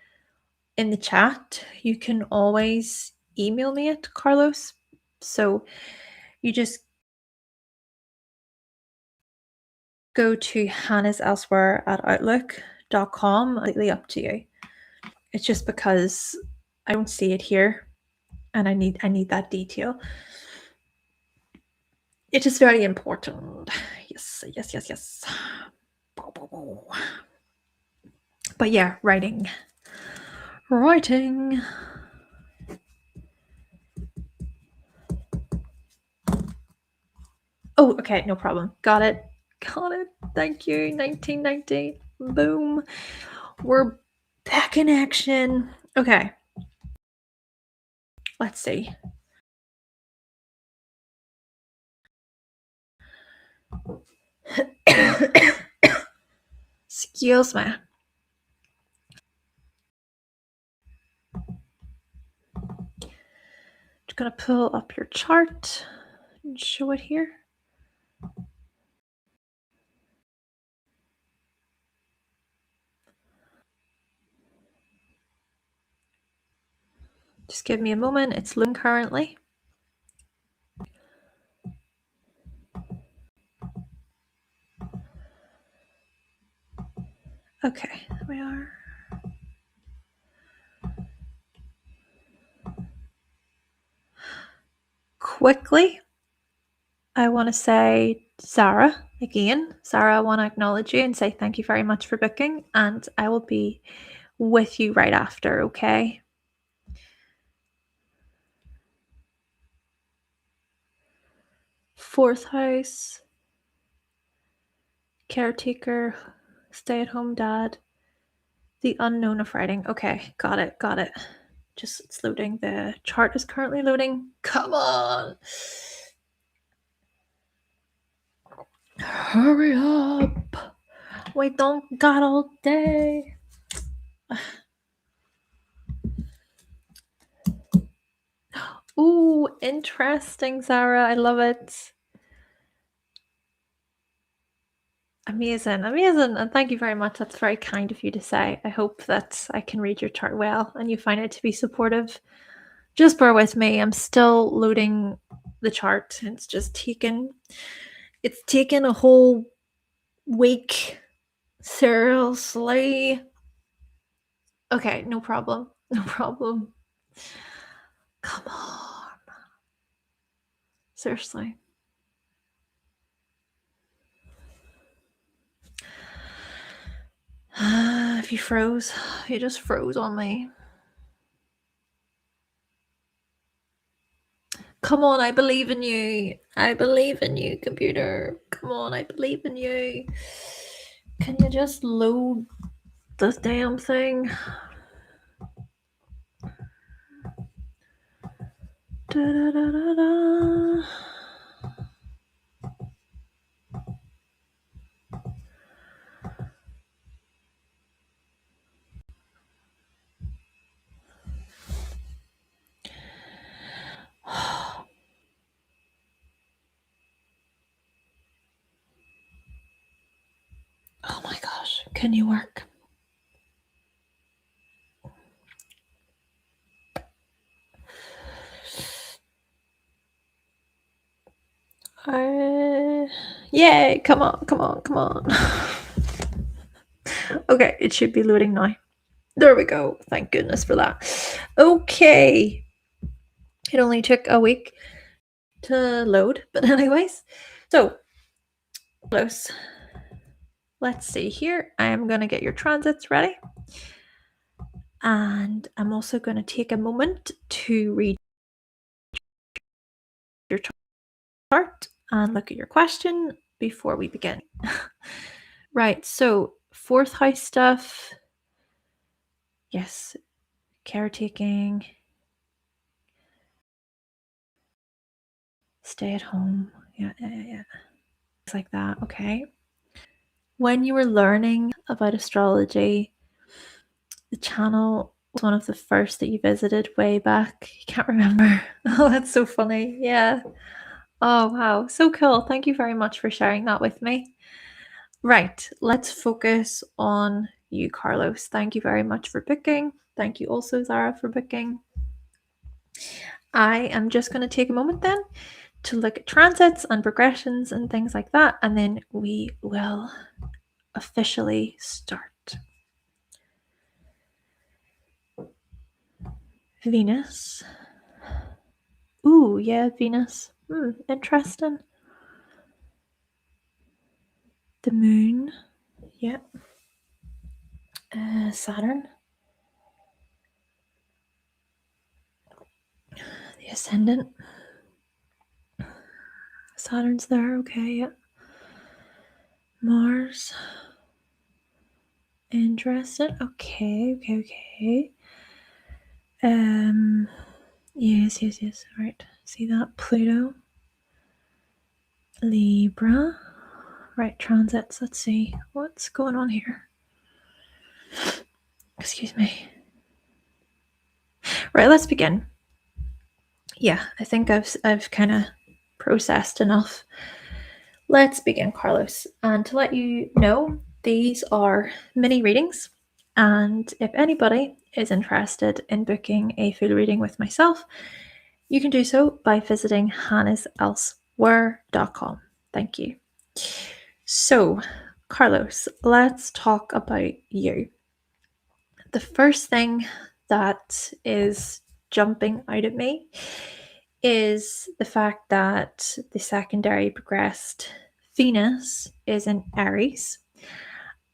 in the chat, you can always email me it, Carlos. So you just go to hannahselsewhere@outlook.com. Completely up to you. It's just because I don't see it here and I need that detail. It is very important. Yes. But yeah, writing. Oh, okay, no problem. Got it. Thank you. 1990. Boom. We're back in action. Okay. Let's see. Excuse me. Just gonna pull up your chart and show it here. Just give me a moment. It's loading currently. Okay, there we are. Quickly, I want to say Zara again. Zara, I want to acknowledge you and say thank you very much for booking, and I will be with you right after, okay? Fourth house, caretaker, stay-at-home dad, the unknown of writing. Okay, got it. Just it's loading. The chart is currently loading. Come on. Hurry up. We don't got all day. Ooh, interesting, Sarah. I love it. Amazing, amazing. And thank you very much. That's very kind of you to say. I hope that I can read your chart well and you find it to be supportive. Just bear with me. I'm still loading the chart. It's taken a whole week. Seriously. Okay, no problem. No problem. Come on. Seriously. If you froze, you just froze on me. Come on, I believe in you. I believe in you, computer. Come on, I believe in you. Can you just load this damn thing? Da, da, da, da, da. Oh my gosh, can you work? Yay, come on, come on, come on. Okay, it should be loading now. There we go. Thank goodness for that. Okay. It only took a week to load, but anyways. So, close. Let's see here. I am going to get your transits ready. And I'm also going to take a moment to read your chart and look at your question before we begin. Right, so fourth house stuff. Yes, caretaking. Stay at home. Yeah. Things like that. Okay. When you were learning about astrology, the channel was one of the first that you visited way back. You can't remember. Oh, that's so funny. Yeah. Oh, wow. So cool. Thank you very much for sharing that with me. Right. Let's focus on you, Carlos. Thank you very much for booking. Thank you also, Zara, for booking. I am just going to take a moment then to look at transits and progressions and things like that, and then we will officially start. Venus. Ooh, yeah, Venus. Interesting. The moon. Yeah. Saturn. The ascendant. Saturn's there, okay, yeah. Mars. Interesting. Okay. Yes. Right. See that? Pluto. Libra. Right, transits. Let's see. What's going on here? Excuse me. Right, let's begin. Yeah, I think I've kind of processed enough. Let's begin, Carlos. And to let you know, these are mini readings. And if anybody is interested in booking a full reading with myself, you can do so by visiting hannahselsewhere.com. Thank you. So, Carlos, let's talk about you. The first thing that is jumping out at me is the fact that the secondary progressed Venus is in Aries,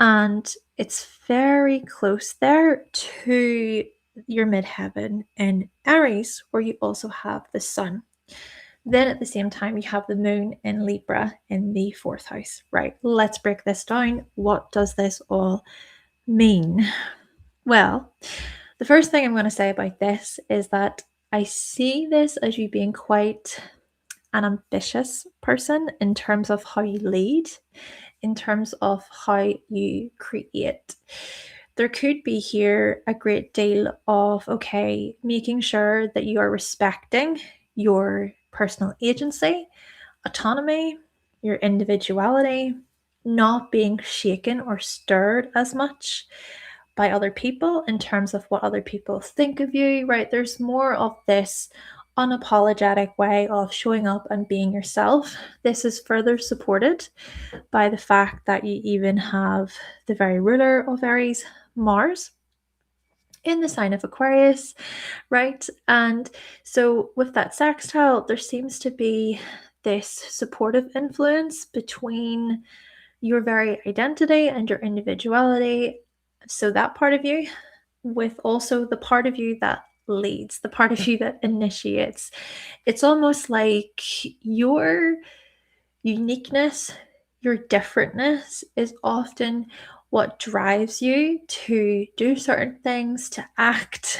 and it's very close there to your midheaven in Aries, where you also have the sun. Then at the same time, you have the moon in Libra in the fourth house. Right, let's break this down. What does this all mean? Well, the first thing I'm going to say about this is that I see this as you being quite an ambitious person in terms of how you lead, in terms of how you create. There could be here a great deal of, okay, making sure that you are respecting your personal agency, autonomy, your individuality, not being shaken or stirred as much by other people in terms of what other people think of you, right? There's more of this unapologetic way of showing up and being yourself. This is further supported by the fact that you even have the very ruler of Aries, Mars, in the sign of Aquarius, right? And so with that sextile, there seems to be this supportive influence between your very identity and your individuality. So that part of you, with also the part of you that leads, the part of you that initiates. It's almost like your uniqueness, your differentness is often what drives you to do certain things, to act,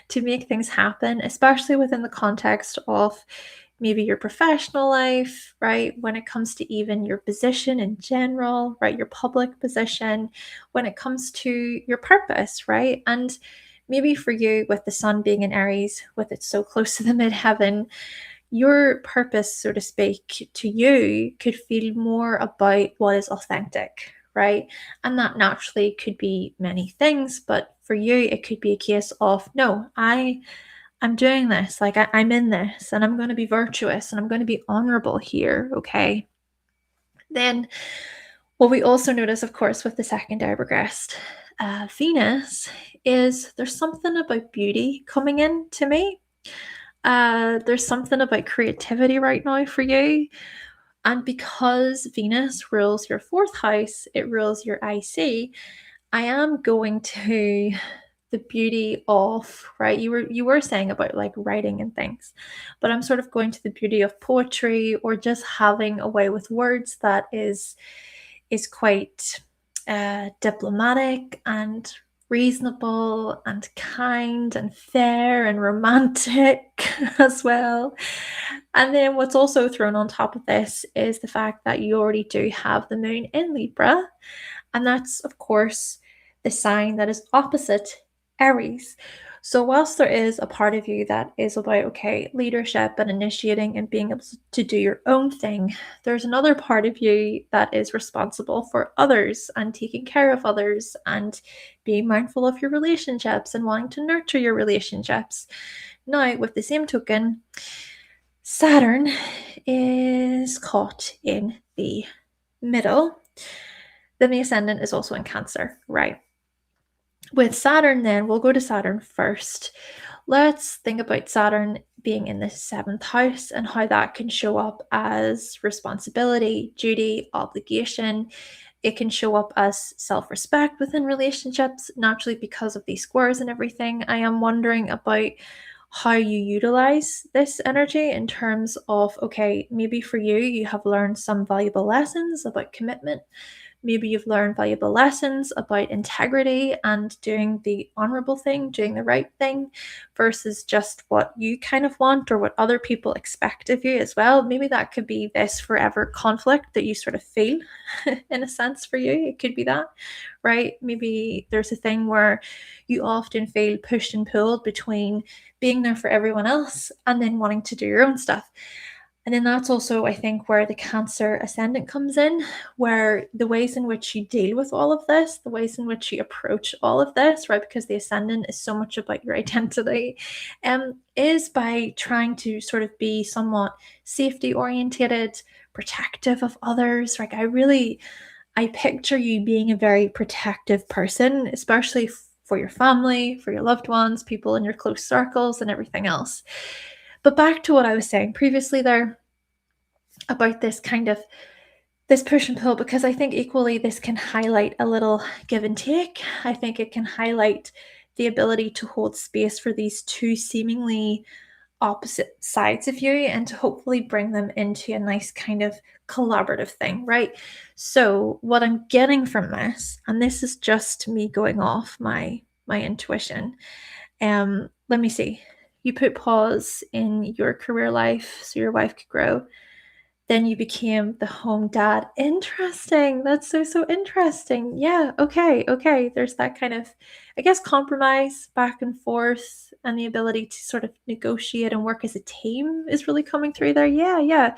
to make things happen, especially within the context of maybe your professional life, right? When it comes to even your position in general, right? Your public position, when it comes to your purpose, right? And maybe for you, with the sun being in Aries, with it so close to the midheaven, your purpose, so to speak, to you could feel more about what is authentic, right? And that naturally could be many things, but for you, it could be a case of, no, I'm doing this, like I'm in this, and I'm going to be virtuous and I'm going to be honorable here, okay? Then, what we also notice, of course, with the secondary regressed Venus is there's something about beauty coming in to me. There's something about creativity right now for you. And because Venus rules your fourth house, it rules your IC, I am going to the beauty of, right, you were saying about like writing and things, but I'm sort of going to the beauty of poetry or just having a way with words that is quite diplomatic and reasonable and kind and fair and romantic as well. And then what's also thrown on top of this is the fact that you already do have the moon in Libra. And that's, of course, the sign that is opposite Aries. So, whilst there is a part of you that is about, okay, leadership and initiating and being able to do your own thing, there's another part of you that is responsible for others and taking care of others and being mindful of your relationships and wanting to nurture your relationships. Now, with the same token, Saturn is caught in the middle. Then the ascendant is also in Cancer, right? With Saturn, then, we'll go to Saturn first. Let's think about Saturn being in the seventh house and how that can show up as responsibility, duty, obligation. It can show up as self-respect within relationships, naturally because of these squares and everything. I am wondering about how you utilize this energy in terms of, okay, maybe for you, you have learned some valuable lessons about commitment. Maybe you've learned valuable lessons about integrity and doing the honorable thing, doing the right thing, versus just what you kind of want or what other people expect of you as well. Maybe that could be this forever conflict that you sort of feel in a sense for you. It could be that, right? Maybe there's a thing where you often feel pushed and pulled between being there for everyone else and then wanting to do your own stuff. And then that's also, I think, where the Cancer ascendant comes in, where the ways in which you deal with all of this, the ways in which you approach all of this, right? Because the ascendant is so much about your identity, is by trying to sort of be somewhat safety orientated, protective of others. Like I picture you being a very protective person, especially for your family, for your loved ones, people in your close circles, and everything else. But back to what I was saying previously there about this kind of this push and pull, because I think equally this can highlight a little give and take. I think it can highlight the ability to hold space for these two seemingly opposite sides of you and to hopefully bring them into a nice kind of collaborative thing, right? So what I'm getting from this, and this is just me going off my intuition, let me see. You put pause in your career life so your wife could grow. Then you became the home dad. Interesting. That's so interesting. Yeah. Okay. There's that kind of, I guess, compromise back and forth, and the ability to sort of negotiate and work as a team is really coming through there. Yeah.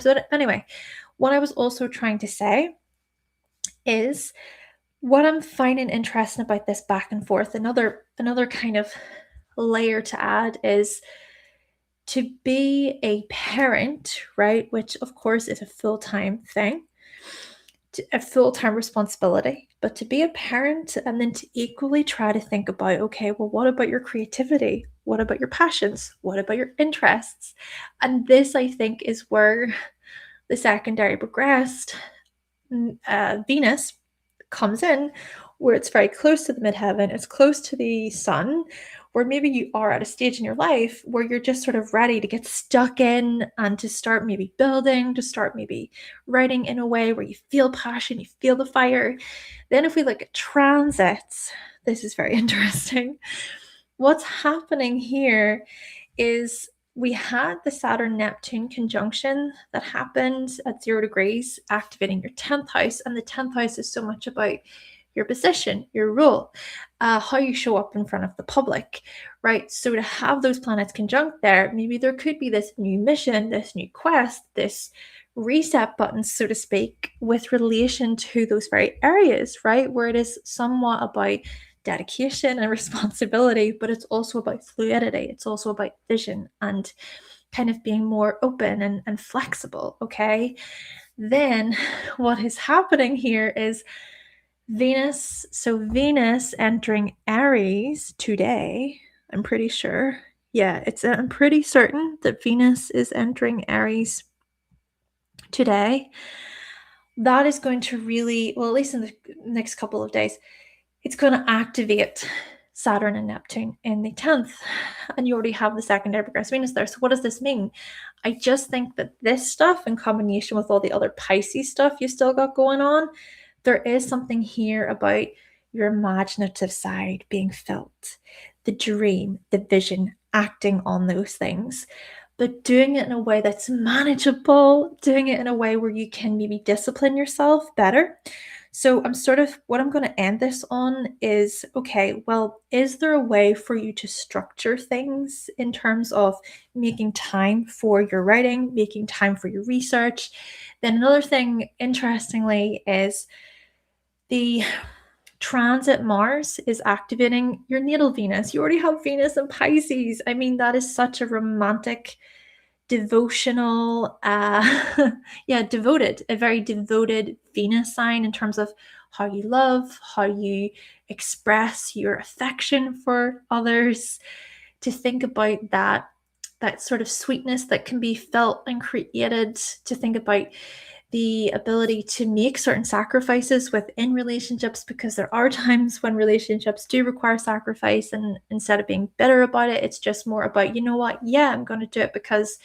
So anyway, what I was also trying to say is what I'm finding interesting about this back and forth, another kind of layer to add is to be a parent, right? Which of course is a full-time thing, a full-time responsibility. But to be a parent and then to equally try to think about, okay, well, what about your creativity? What about your passions? What about your interests? And this, I think, is where the secondary progressed Venus comes in, where it's very close to the midheaven, it's close to the sun, where maybe you are at a stage in your life where you're just sort of ready to get stuck in and to start maybe building, to start maybe writing in a way where you feel passion, you feel the fire. Then if we look at transits, this is very interesting. What's happening here is we had the Saturn-Neptune conjunction that happened at 0 degrees, activating your 10th house. And the 10th house is so much about your position, your role, how you show up in front of the public, right? So to have those planets conjunct there, maybe there could be this new mission, this new quest, this reset button, so to speak, with relation to those very areas, right? Where it is somewhat about dedication and responsibility, but it's also about fluidity. It's also about vision and kind of being more open and flexible. Okay. Then what is happening here is Venus. So Venus entering Aries today, I'm pretty sure. Yeah, I'm pretty certain that Venus is entering Aries today. That is going to really, well, at least in the next couple of days, it's going to activate Saturn and Neptune in the 10th. And you already have the secondary progressive Venus there. So what does this mean? I just think that this stuff, in combination with all the other Pisces stuff you still got going on, there is something here about your imaginative side being felt, the dream, the vision, acting on those things, but doing it in a way that's manageable, doing it in a way where you can maybe discipline yourself better. So what I'm going to end this on is, okay, well, is there a way for you to structure things in terms of making time for your writing, making time for your research? Then another thing, interestingly, is the transit Mars is activating your natal Venus. You already have Venus in Pisces. I mean, that is such a romantic, devotional, a very devoted Venus sign in terms of how you love, how you express your affection for others. To think about that sort of sweetness that can be felt and created, to think about the ability to make certain sacrifices within relationships, because there are times when relationships do require sacrifice, and instead of being bitter about it, it's just more about, you know what, yeah, I'm going to do it because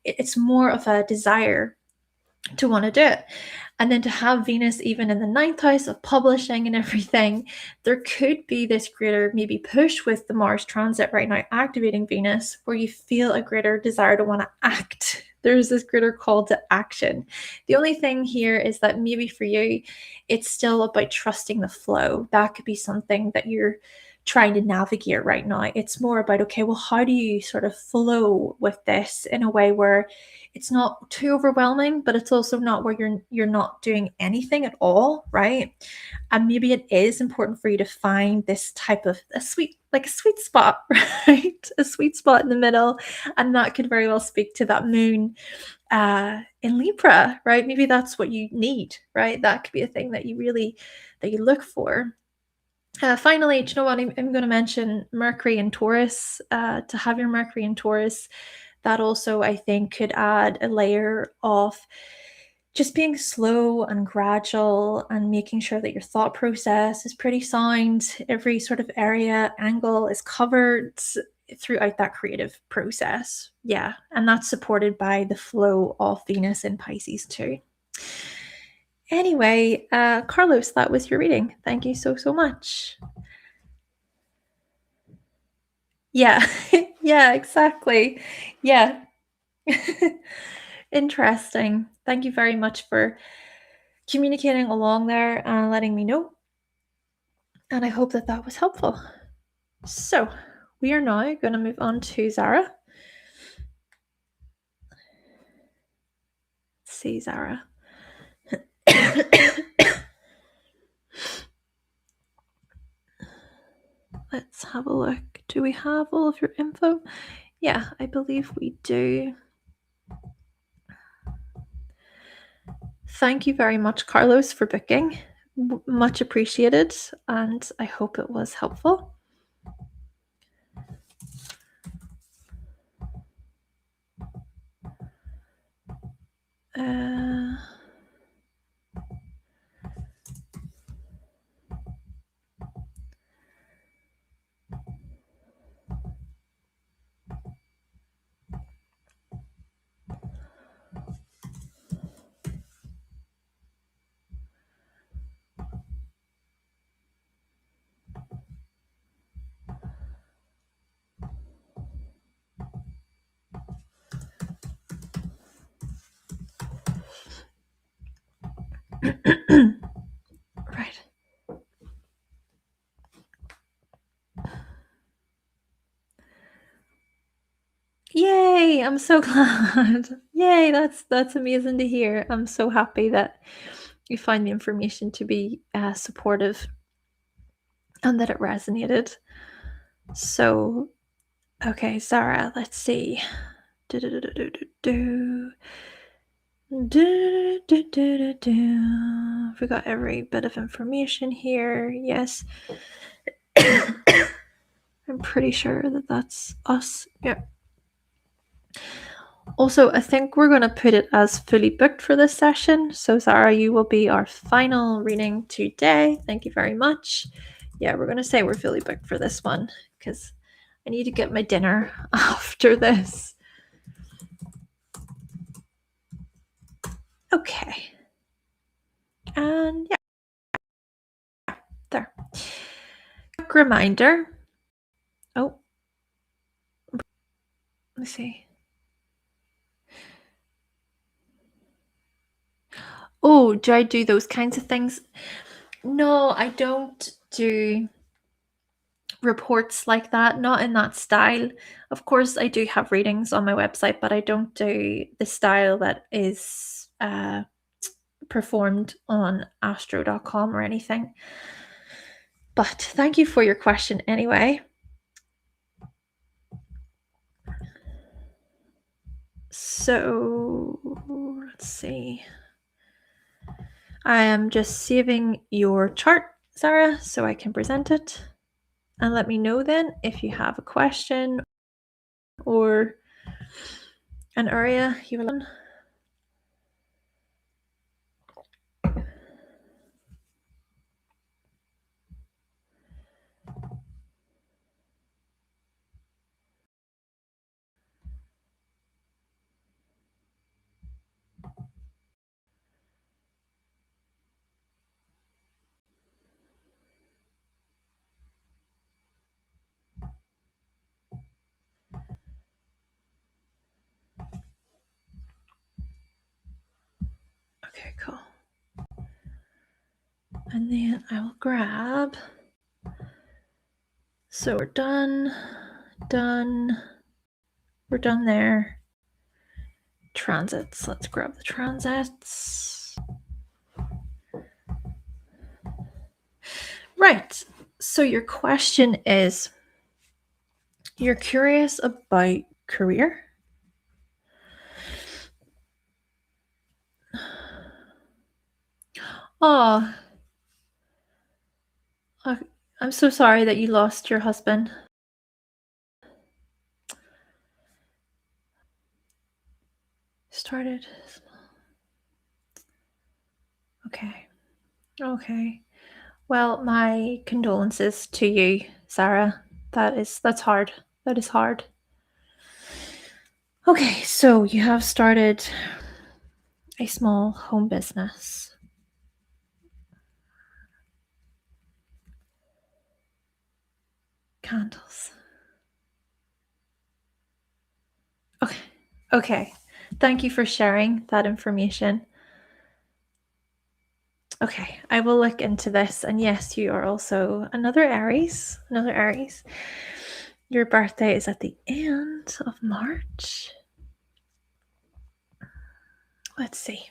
it's more of a desire to want to do it. And then to have Venus even in the 9th house of publishing and everything, there could be this greater maybe push with the Mars transit right now activating Venus, where you feel a greater desire to want to act. There's this greater call to action. The only thing here is that maybe for you, it's still about trusting the flow. That could be something that you're trying to navigate right now. It's more about, okay, well, how do you sort of flow with this in a way where it's not too overwhelming, but it's also not where you're not doing anything at all, right? And maybe it is important for you to find this type of a sweet spot, right? A sweet spot in the middle. And that could very well speak to that moon in Libra, right? Maybe that's what you need, right? That could be a thing that you look for. Finally, do you know what? I'm going to mention Mercury in Taurus. To have your Mercury in Taurus, that also, I think, could add a layer of just being slow and gradual and making sure that your thought process is pretty sound. Every sort of angle is covered throughout that creative process. Yeah, and that's supported by the flow of Venus in Pisces too. Anyway, Carlos, that was your reading. Thank you so much. Yeah. Yeah, exactly. Yeah. Interesting. Thank you very much for communicating along there and letting me know. And I hope that that was helpful. So, we are now going to move on to Zara. Let's see, Zara. Let's have a look. Do we have all of your info? Yeah, I believe we do. Thank you very much, Carlos, for booking. Much appreciated, and I hope it was helpful. Right. Yay, I'm so glad. Yay, that's amazing to hear. I'm so happy that you find the information to be supportive and that it resonated. So, okay, Sarah, let's see. We got every bit of information here. Yes. I'm pretty sure that that's us. Yeah. Also, I think we're going to put it as fully booked for this session. So, Zara, you will be our final reading today. Thank you very much. Yeah, we're going to say we're fully booked for this one because I need to get my dinner after this. Okay. And yeah, there. Quick reminder. Oh, let's see. Oh, do I do those kinds of things? No, I don't do reports like that, not in that style. Of course, I do have readings on my website, but I don't do the style that is performed on astro.com or anything. But thank you for your question anyway. So let's see. I am just saving your chart, Sarah, so I can present it. And let me know then if you have a question or an area you will. Okay, cool. And then I will grab. So we're done. We're done there. Transits. Let's grab the transits. Right. So your question is, you're curious about career? Oh, I'm so sorry that you lost your husband. Started. Okay. Well, my condolences to you, Sarah. That's hard. That is hard. Okay, so you have started a small home business. Candles. Okay. Thank you for sharing that information. Okay, I will look into this. And yes, you are also another Aries. Another Aries. Your birthday is at the end of March. Let's see.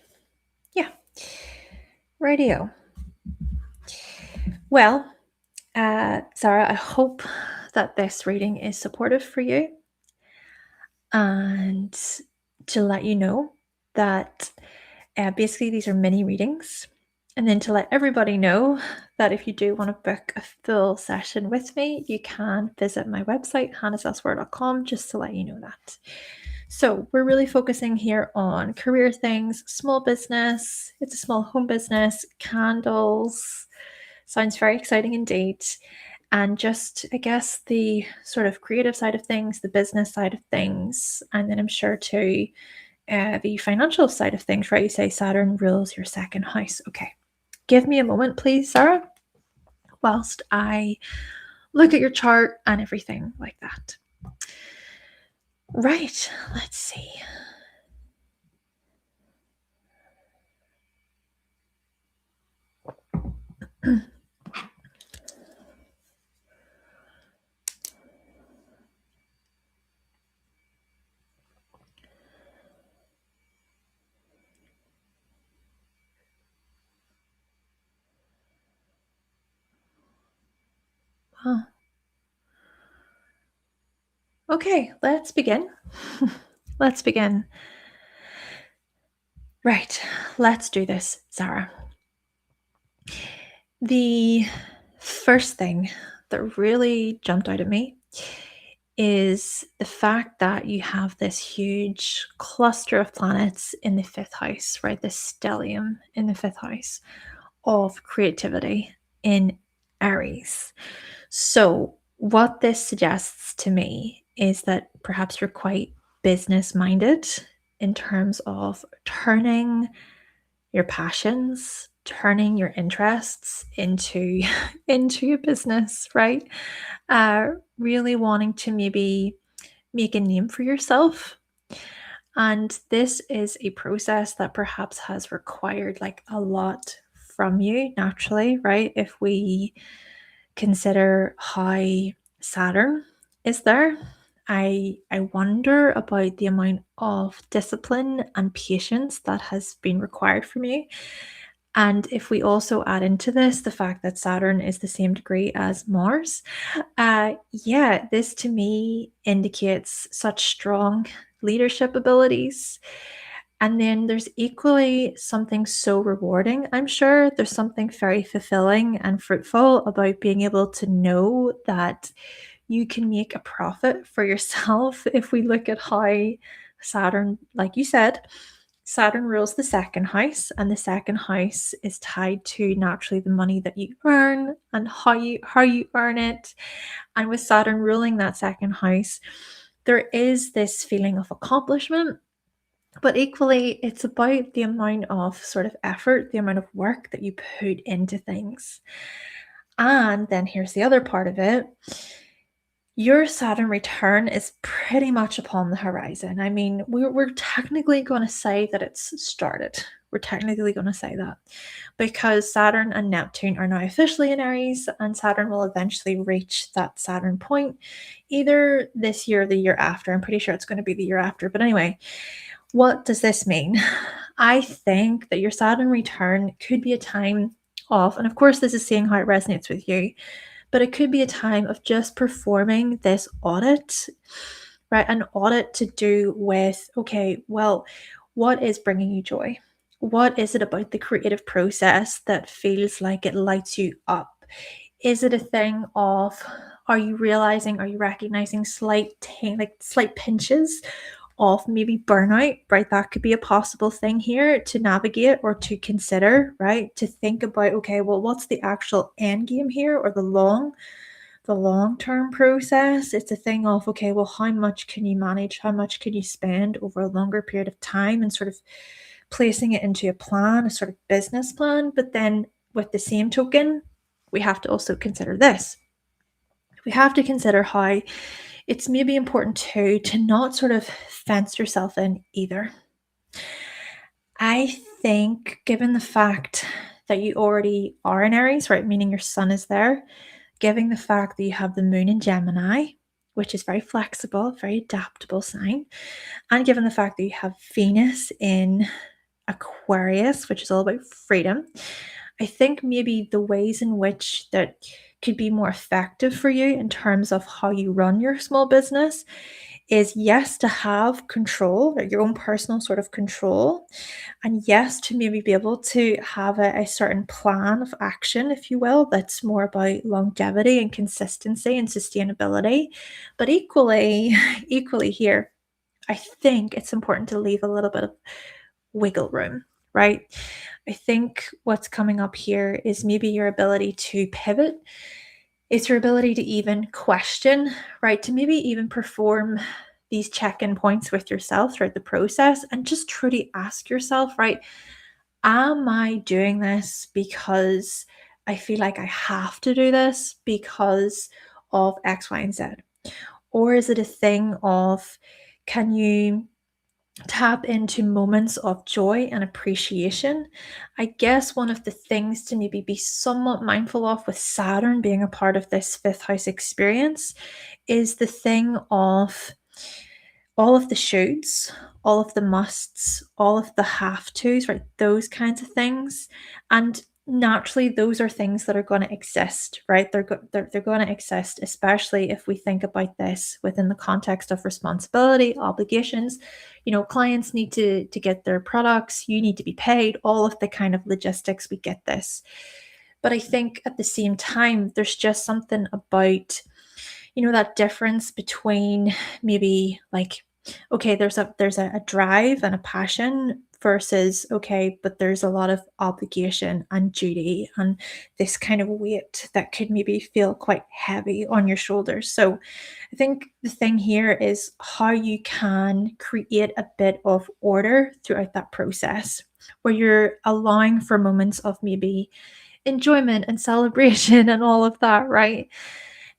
Yeah. Radio. Well, Sarah, I hope that this reading is supportive for you. And to let you know that basically these are mini readings. And then to let everybody know that if you do want to book a full session with me, you can visit my website, hannahselsewhere.com, just to let you know that. So we're really focusing here on career things, small business. It's a small home business, candles. Sounds very exciting indeed. And just, I guess, the sort of creative side of things, the business side of things, and then I'm sure too, the financial side of things, right? You say Saturn rules your second house. Okay. Give me a moment, please, Sarah, whilst I look at your chart and everything like that. Right. Let's see. Oh. Okay, let's begin. Let's begin. Right, let's do this, Sarah. The first thing that really jumped out at me is the fact that you have this huge cluster of planets in the fifth house, right? This stellium in the fifth house of creativity in Aries. So, what this suggests to me is that perhaps you're quite business minded in terms of turning your passions, turning your interests into into your business, right? Really wanting to maybe make a name for yourself. And this is a process that perhaps has required like a lot from you naturally, right? If we consider how Saturn is there, I wonder about the amount of discipline and patience that has been required from you. And if we also add into this the fact that Saturn is the same degree as Mars, yeah, this to me indicates such strong leadership abilities. And then there's equally something so rewarding. I'm sure there's something very fulfilling and fruitful about being able to know that you can make a profit for yourself. If we look at how Saturn, like you said, Saturn rules the second house, and the second house is tied to naturally the money that you earn and how you earn it. And with Saturn ruling that second house, there is this feeling of accomplishment, but equally it's about the amount of sort of effort, the amount of work that you put into things. And then here's the other part of it. Your Saturn return is pretty much upon the horizon. I mean, we're technically going to say that it's started. We're technically going to say that because Saturn and Neptune are now officially in Aries, and Saturn will eventually reach that Saturn point either this year or the year after. I'm pretty sure it's going to be the year after. But anyway, what does this mean? I think that your Saturn return could be a time of, and of course, this is saying how it resonates with you, but it could be a time of just performing this audit, right? An audit to do with, okay, well, what is bringing you joy? What is it about the creative process that feels like it lights you up? Is it a thing of, are you realizing, are you recognizing slight pinches of maybe burnout, right? That could be a possible thing here to navigate or to consider, right? To think about, okay, well, what's the actual end game here, or the long-term process? It's a thing of, okay, well, how much can you manage? How much can you spend over a longer period of time, and sort of placing it into a plan, a sort of business plan. But then with the same token, we have to also consider this. We have to consider how it's maybe important too to not sort of fence yourself in either. I think, given the fact that you already are in Aries, right, meaning your sun is there, given the fact that you have the moon in Gemini, which is very flexible, very adaptable sign, and given the fact that you have Venus in Aquarius, which is all about freedom, I think maybe the ways in which that could be more effective for you in terms of how you run your small business is, yes, to have control, like your own personal sort of control, and yes, to maybe be able to have a certain plan of action, if you will, that's more about longevity and consistency and sustainability. But equally, equally here, I think it's important to leave a little bit of wiggle room, right? I think what's coming up here is maybe your ability to pivot. It's your ability to even question, right? To maybe even perform these check-in points with yourself throughout the process and just truly ask yourself, right? Am I doing this because I feel like I have to do this because of X, Y, and Z? Or is it a thing of, can you tap into moments of joy and appreciation? I guess one of the things to maybe be somewhat mindful of with Saturn being a part of this fifth house experience is the thing of all of the shoulds, all of the musts, all of the have tos, right? Those kinds of things. And naturally, those are things that are going to exist, right? They're going to exist, especially if we think about this within the context of responsibility, obligations. Clients need to get their products, you need to be paid, all of the kind of logistics, we get this. But I think at the same time, there's just something about that difference between maybe like, okay, there's a drive and a passion versus, okay, but there's a lot of obligation and duty and this kind of weight that could maybe feel quite heavy on your shoulders. So I think the thing here is how you can create a bit of order throughout that process where you're allowing for moments of maybe enjoyment and celebration and all of that, right?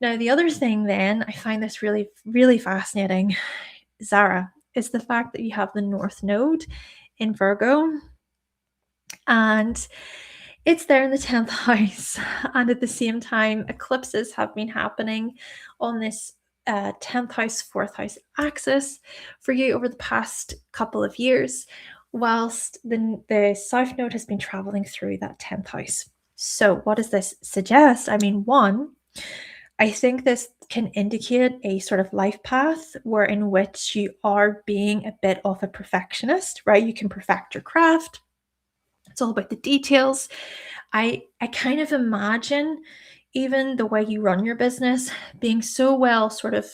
Now, the other thing then, I find this really, really fascinating, Zara, is the fact that you have the North Node in Virgo and it's there in the 10th house. And at the same time, eclipses have been happening on this 10th house, 4th house axis for you over the past couple of years, whilst the South Node has been traveling through that 10th house. So, what does this suggest? I mean, one, I think this can indicate a sort of life path where in which you are being a bit of a perfectionist, right? You can perfect your craft. It's all about the details. I kind of imagine even the way you run your business being so well sort of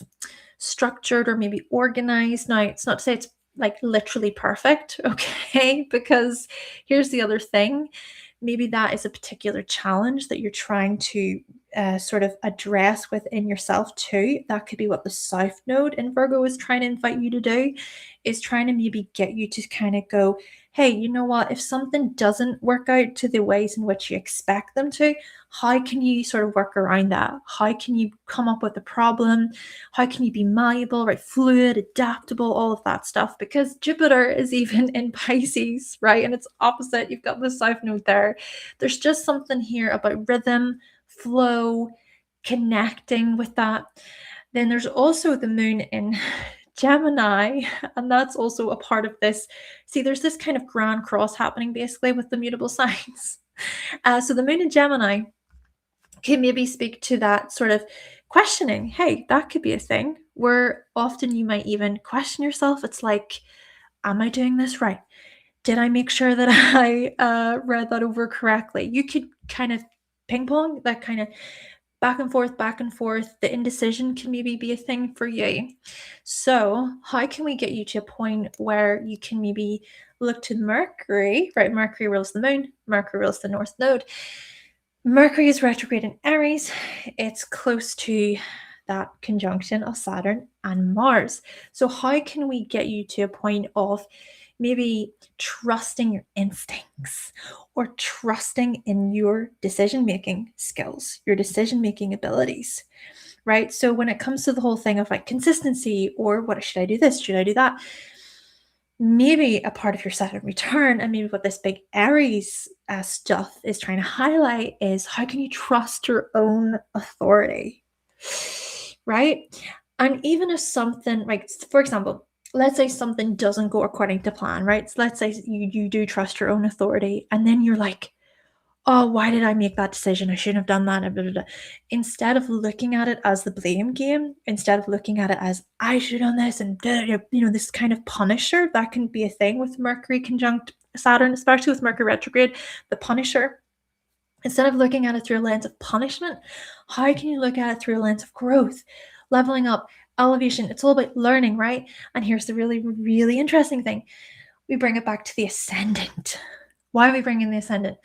structured or maybe organized. Now, it's not to say it's like literally perfect, okay? Because here's the other thing. Maybe that is a particular challenge that you're trying to sort of address within yourself too. That could be what the South Node in Virgo is trying to invite you to do, is trying to maybe get you to kind of go, hey, you know what? If something doesn't work out to the ways in which you expect them to, how can you sort of work around that? How can you come up with a problem? How can you be malleable, right? Fluid, adaptable, all of that stuff. Because Jupiter is even in Pisces, right? And it's opposite. You've got the South Node there. There's just something here about rhythm, flow, connecting with that. Then there's also the moon in Gemini, and that's also a part of this. See, there's this kind of grand cross happening basically with the mutable signs. So the moon in Gemini can maybe speak to that sort of questioning. Hey, that could be a thing where often you might even question yourself. It's like, am I doing this right? Did I make sure that I read that over correctly? You could kind of ping pong that kind of back and forth, back and forth. The indecision can maybe be a thing for you. So, how can we get you to a point where you can maybe look to Mercury, right? Mercury rules the moon, Mercury rules the North Node. Mercury is retrograde in Aries. It's close to that conjunction of Saturn and Mars. So, how can we get you to a point of maybe trusting your instincts or trusting in your decision-making skills, your decision-making abilities, right? So when it comes to the whole thing of like consistency or what should I do this, should I do that? Maybe a part of your Saturn return, and maybe what this big Aries stuff is trying to highlight is how can you trust your own authority, right? And even if something, like, for example, let's say something doesn't go according to plan, right? So let's say you do trust your own authority, and then you're like, oh, why did I make that decision? I shouldn't have done that. And blah, blah, blah. Instead of looking at it as the blame game, instead of looking at it as I should have done this and this kind of punisher, that can be a thing with Mercury conjunct Saturn, especially with Mercury retrograde, the punisher. Instead of looking at it through a lens of punishment, how can you look at it through a lens of growth, leveling up, elevation? It's all about learning, right? And here's the really, really interesting thing. We bring it back to the ascendant. Why are we bringing the ascendant?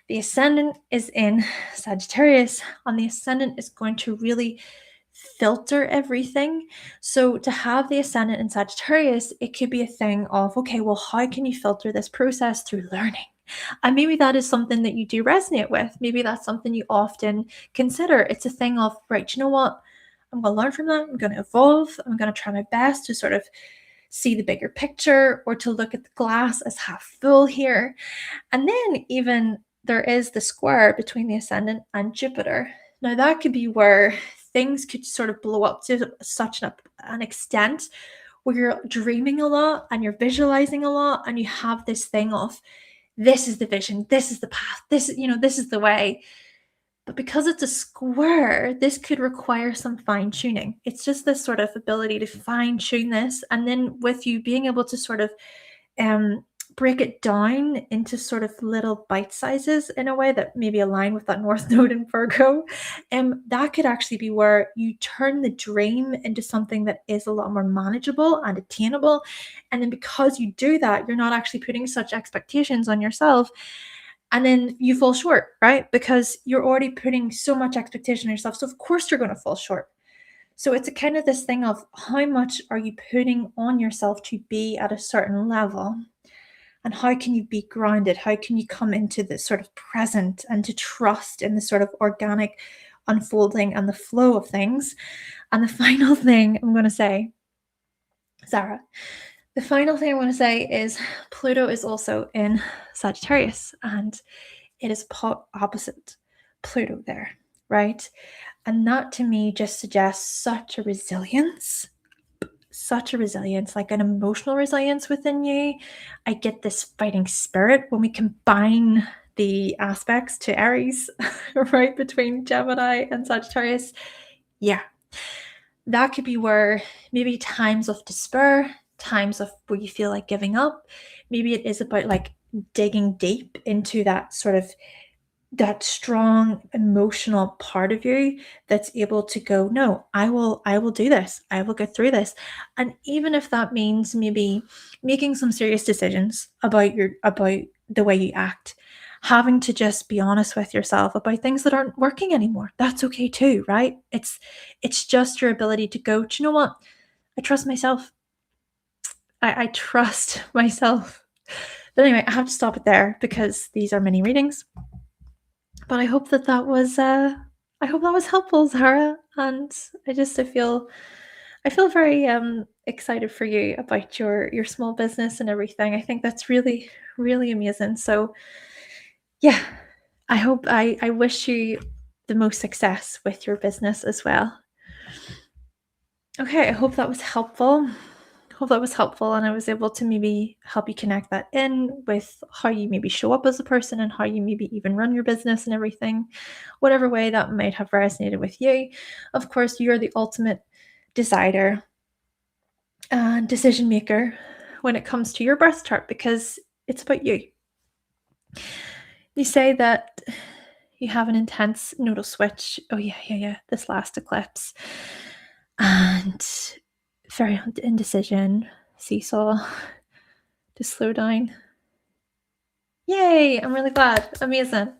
The ascendant is in Sagittarius, and the ascendant is going to really filter everything. So to have the ascendant in Sagittarius, it could be a thing of, okay, well, how can you filter this process through learning? And maybe that is something that you do resonate with. Maybe that's something you often consider. It's a thing of, right, you know what? I'm going to learn from that. I'm going to evolve. I'm going to try my best to sort of see the bigger picture or to look at the glass as half full here. And then even there is the square between the ascendant and Jupiter. Now that could be where things could sort of blow up to such an extent where you're dreaming a lot and you're visualizing a lot and you have this thing of this is the vision, this is the path, this is the way. But because it's a square, this could require some fine tuning. It's just this sort of ability to fine tune this. And then with you being able to sort of break it down into sort of little bite sizes in a way that maybe align with that North Node in Virgo, that could actually be where you turn the dream into something that is a lot more manageable and attainable. And then because you do that, you're not actually putting such expectations on yourself. And then you fall short, right? Because you're already putting so much expectation on yourself. So of course you're going to fall short. So it's a kind of this thing of how much are you putting on yourself to be at a certain level? And how can you be grounded? How can you come into the sort of present and to trust in the sort of organic unfolding and the flow of things? And the final thing I'm going to say, Sarah, the final thing I want to say is Pluto is also in Sagittarius and it is opposite Pluto there, right? And that to me just suggests such a resilience, like an emotional resilience within you. I get this fighting spirit when we combine the aspects to Aries, right, between Gemini and Sagittarius. Yeah, that could be where maybe times of despair, times of where you feel like giving up, maybe it is about like digging deep into that sort of that strong emotional part of you that's able to go, no, I will do this, I will get through this. And even if that means maybe making some serious decisions about the way you act, having to just be honest with yourself about things that aren't working anymore, that's okay too, right? It's just your ability to go, do you know what, I trust myself. I trust myself. But anyway, I have to stop it there because these are mini readings. But I hope that was helpful, Zara. And I feel very excited for you about your small business and everything. I think that's really, really amazing. So yeah, I wish you the most success with your business as well. Okay, I hope that was helpful. And I was able to maybe help you connect that in with how you maybe show up as a person and how you maybe even run your business and everything, whatever way that might have resonated with you. Of course, you're the ultimate decider and decision maker when it comes to your birth chart because it's about you. You say that you have an intense nodal switch. Oh yeah, this last eclipse. And very indecision, seesaw, to slow down. Yay, I'm really glad. Amazing.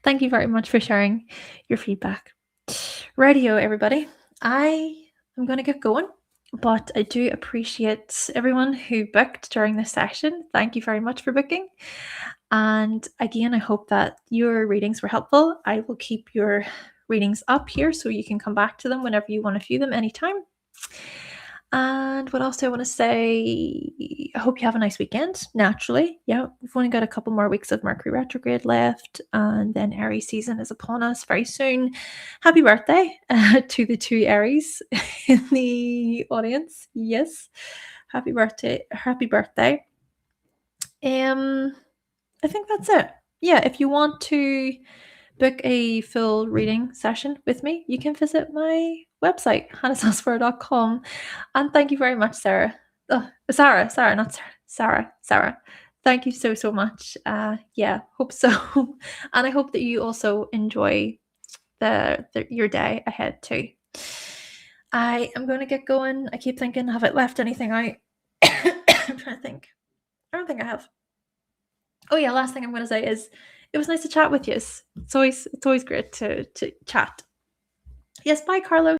Thank you very much for sharing your feedback. Radio, everybody. I am going to get going. But I do appreciate everyone who booked during this session. Thank you very much for booking. And again, I hope that your readings were helpful. I will keep your readings up here so you can come back to them whenever you want to view them anytime. And what else do I want to say? I hope you have a nice weekend, naturally. Yeah, we've only got a couple more weeks of Mercury retrograde left, and then Aries season is upon us very soon. Happy birthday to the 2 Aries in the audience. Yes, happy birthday. Happy birthday. I think that's it. Yeah, if you want to book a full reading session with me, you can visit my website, hannahselsewhere.com. And thank you very much, Sarah. Oh, Sarah, not Sarah. Sarah. Thank you so much. Yeah, hope so. And I hope that you also enjoy your day ahead too. I am going to get going. I keep thinking, have I left anything out? I'm trying to think. I don't think I have. Oh yeah, last thing I'm going to say is it was nice to chat with you. It's always great to chat. Yes, bye, Carlos.